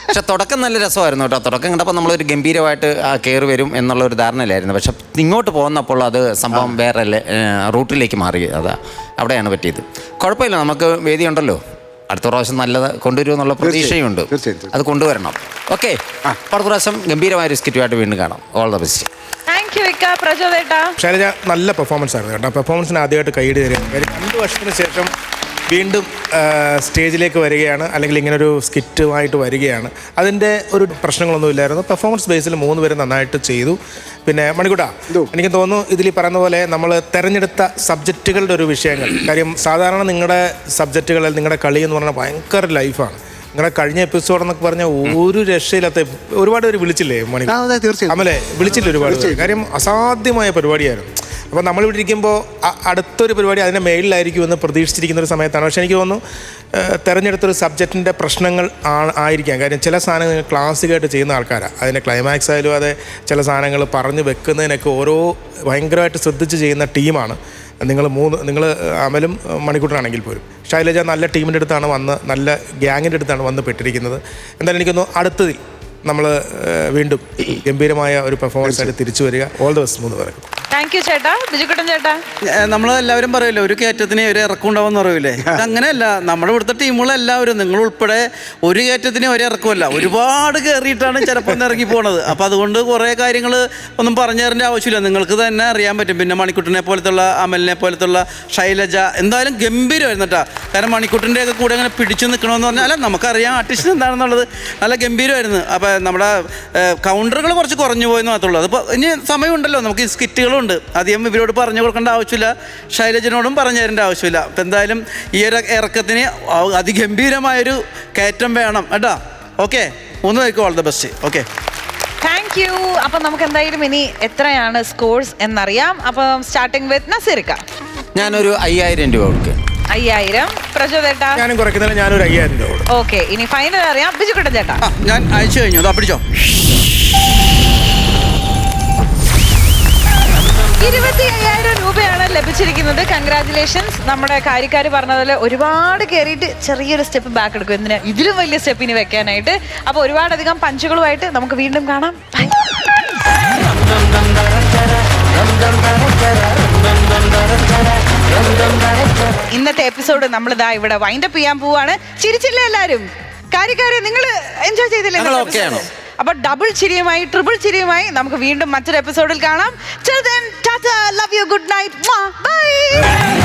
പക്ഷെ തുടക്കം നല്ല രസമായിരുന്നു കേട്ടോ. തുടക്കം കണ്ടപ്പോൾ നമ്മളൊരു ഗംഭീരമായിട്ട് കയറി വരും എന്നുള്ള ഒരു ധാരണയിലായിരുന്നു. പക്ഷെ ഇങ്ങോട്ട് പോകുന്നപ്പോൾ അത് സംഭവം വേറെ റൂട്ടിലേക്ക് മാറി. അവിടെയാണ് പറ്റിയത്. കുഴപ്പമില്ല, നമുക്ക് വേദിയുണ്ടല്ലോ. അടുത്ത പ്രാവശ്യം നല്ലത് കൊണ്ടുവരുമെന്നുള്ള പ്രതീക്ഷയുണ്ട്. അത് കൊണ്ടുവരണം. ഓക്കെ, അടുത്ത പ്രാവശ്യം ഗംഭീരമായൊരു സ്കിറ്റുമായിട്ട് വീണ്ടും കാണാം. All the best. ശൈലജ നല്ല പെർഫോമൻസ് ആയിരുന്നു കേട്ടോ. പെർഫോമൻസിന് ആദ്യമായിട്ട് കൈയ്യടി തരികയാണ്. കാര്യം 2 വർഷത്തിന് ശേഷം വീണ്ടും സ്റ്റേജിലേക്ക് വരികയാണ്, അല്ലെങ്കിൽ ഇങ്ങനൊരു സ്കിറ്റുമായിട്ട് വരികയാണ്. അതിൻ്റെ ഒരു പ്രശ്നങ്ങളൊന്നുമില്ലായിരുന്നു. പെർഫോമൻസ് ബേസിൽ 3 പേരും നന്നായിട്ട് ചെയ്തു. പിന്നെ മണിക്കൂട്ടാ, എനിക്ക് തോന്നുന്നു ഇതിൽ പറയുന്ന പോലെ നമ്മൾ തിരഞ്ഞെടുത്ത സബ്ജക്റ്റുകളുടെ ഒരു വിഷയങ്ങൾ. കാര്യം സാധാരണ നിങ്ങളുടെ സബ്ജക്റ്റുകളിൽ നിങ്ങളുടെ കളി എന്ന് പറഞ്ഞാൽ ഭയങ്കര ലൈഫാണ്. നിങ്ങളുടെ കഴിഞ്ഞ എപ്പിസോഡ് എന്നൊക്കെ പറഞ്ഞാൽ ഒരു രക്ഷയില്ലാത്ത ഒരുപാട് പേര് വിളിച്ചില്ലേ മണിക്കൂർ? അമലെ വിളിച്ചില്ല ഒരുപാട്. കാര്യം അസാധ്യമായ പരിപാടിയായിരുന്നു. അപ്പോൾ നമ്മളിവിടെ ഇരിക്കുമ്പോൾ അടുത്തൊരു പരിപാടി അതിൻ്റെ മേളിലായിരിക്കും എന്ന് പ്രതീക്ഷിച്ചിരിക്കുന്ന ഒരു സമയത്താണ്. പക്ഷേ എനിക്ക് തോന്നുന്നു തിരഞ്ഞെടുത്തൊരു സബ്ജക്റ്റിൻ്റെ പ്രശ്നങ്ങൾ ആയിരിക്കാം. കാര്യം ചില സാധനങ്ങൾ ക്ലാസിക്കായിട്ട് ചെയ്യുന്ന ആൾക്കാരാണ്. അതിൻ്റെ ക്ലൈമാക്സ് ആയാലും അതെ, ചില സാധനങ്ങൾ പറഞ്ഞു വെക്കുന്നതിനൊക്കെ ഓരോ ഭയങ്കരമായിട്ട് ശ്രദ്ധിച്ച് ചെയ്യുന്ന ടീമാണ് നിങ്ങൾ അമലും മണിക്കൂട്ടനാണെങ്കിൽ പോലും. ശൈലജ നല്ല ടീമിൻ്റെ അടുത്താണ് വന്ന്, നല്ല ഗ്യാങ്ങിൻ്റെ അടുത്താണ് വന്ന് പെട്ടിരിക്കുന്നത്. എന്തായാലും എനിക്കൊന്നു അടുത്തതിൽ നമ്മൾ വീണ്ടും ഗംഭീരമായ ഒരു പെർഫോമൻസ് ആയിട്ട് തിരിച്ചു വരിക. ഓൾ ദ ബെസ്റ്റ് 3 പേർക്ക്. താങ്ക് യു ചേട്ടാ. ബിജുക്കുട്ടൻ ചേട്ടാ, നമ്മളെല്ലാവരും പറയല്ലോ ഒരു കയറ്റത്തിന് ഒരു ഇറക്കം ഉണ്ടാവുമെന്ന് പറയൂലേ. അങ്ങനെയല്ല, നമ്മുടെ ഇവിടുത്തെ ടീമുകളെല്ലാവരും നിങ്ങൾ ഉൾപ്പെടെ ഒരു കയറ്റത്തിന് ഒരു ഇറക്കമല്ല, ഒരുപാട് കയറിയിട്ടാണ് ചിലപ്പോൾ ഒന്ന് ഇറങ്ങി പോണത്. അപ്പോൾ അതുകൊണ്ട് കുറേ കാര്യങ്ങൾ ഒന്നും പറഞ്ഞു തരേണ്ട ആവശ്യമില്ല, നിങ്ങൾക്ക് തന്നെ അറിയാൻ പറ്റും. പിന്നെ മണിക്കുട്ടനെ പോലത്തുള്ള, അമലിനെ പോലത്തുള്ള, ശൈലജ എന്തായാലും ഗംഭീരമായിരുന്നു കേട്ടോ. കാരണം മണിക്കുട്ടൻ്റെ ഒക്കെ കൂടെ അങ്ങനെ പിടിച്ചു നിൽക്കണമെന്ന് പറഞ്ഞാൽ അല്ല, നമുക്കറിയാം ആർട്ടിസ്റ്റ് എന്താണെന്നുള്ളത്. നല്ല ഗംഭീരമായിരുന്നു. അപ്പോൾ നമ്മുടെ കൗണ്ടറുകൾ കുറച്ച് കുറഞ്ഞു പോയെന്ന് മാത്രമേ ഉള്ളൂ. അതിപ്പോൾ ഇനി സമയമുണ്ടല്ലോ, നമുക്ക് ഈ സ്കിറ്റുകളുണ്ട്. അധികം ഇവരോട് പറഞ്ഞു കൊടുക്കേണ്ട ആവശ്യമില്ല, ശൈലജനോടും പറഞ്ഞു തരേണ്ട ആവശ്യമില്ല. അപ്പം എന്തായാലും ഈ ഒരു ഇറക്കത്തിന് അതിഗംഭീരമായൊരു കയറ്റം വേണം കേട്ടോ. ഓക്കെ, 3 പേർക്ക് all the best. Okay, thank you. അപ്പം നമുക്ക് എന്തായാലും ഇനി എത്രയാണ് സ്കോഴ്സ് എന്നറിയാം. അപ്പം സ്റ്റാർട്ടിങ് വിത്ത് നസീറിക്ക. ഞാനൊരു 5000 രൂപ കൊടുക്കുക. 5000. പ്രചോദേട്ടാ? ഞാനും കുറയ്ക്കുന്നില്ല, ഞാനൊരു 5000 രൂപ. ഓക്കെ, ഇനി ഫൈനൽ അറിയാം. ബിജുക്കുട്ടൻ ചേട്ടാ? ഞാൻ അയച്ചു കഴിഞ്ഞു, അതാ പിടിച്ചോ. 25,000 രൂപയാണ് ലഭിച്ചിരിക്കുന്നത്. കൺഗ്രാറ്റുലേഷൻസ്. നമ്മുടെ കാര്യക്കാർ പറഞ്ഞതുപോലെ ഒരുപാട് കയറിയിട്ട് ചെറിയൊരു സ്റ്റെപ്പ് ബാക്ക് എടുക്കും. എന്തിനാ ഇതിലും വലിയ സ്റ്റെപ്പ് ഇനി വെക്കാനായിട്ട്. അപ്പോൾ ഒരുപാടധികം പഞ്ചുകളുമായിട്ട് നമുക്ക് വീണ്ടും കാണാം. ഇന്നത്തെ എപ്പിസോഡ് നമ്മൾ ഇതാ ഇവിടെ വൈൻഡപ്പ് ചെയ്യാൻ പോവാണ്. ചിരിച്ചില്ലേ എല്ലാവരും? കാര്യക്കാരെ നിങ്ങൾ എൻജോയ് ചെയ്തില്ലേ? അപ്പൊ ഡബിൾ ചിരിയുമായി, ട്രിപ്പിൾ ചിരിയുമായി നമുക്ക് വീണ്ടും മറ്റൊരു എപ്പിസോഡിൽ കാണാം. Till then, tata, love you, good night, bye.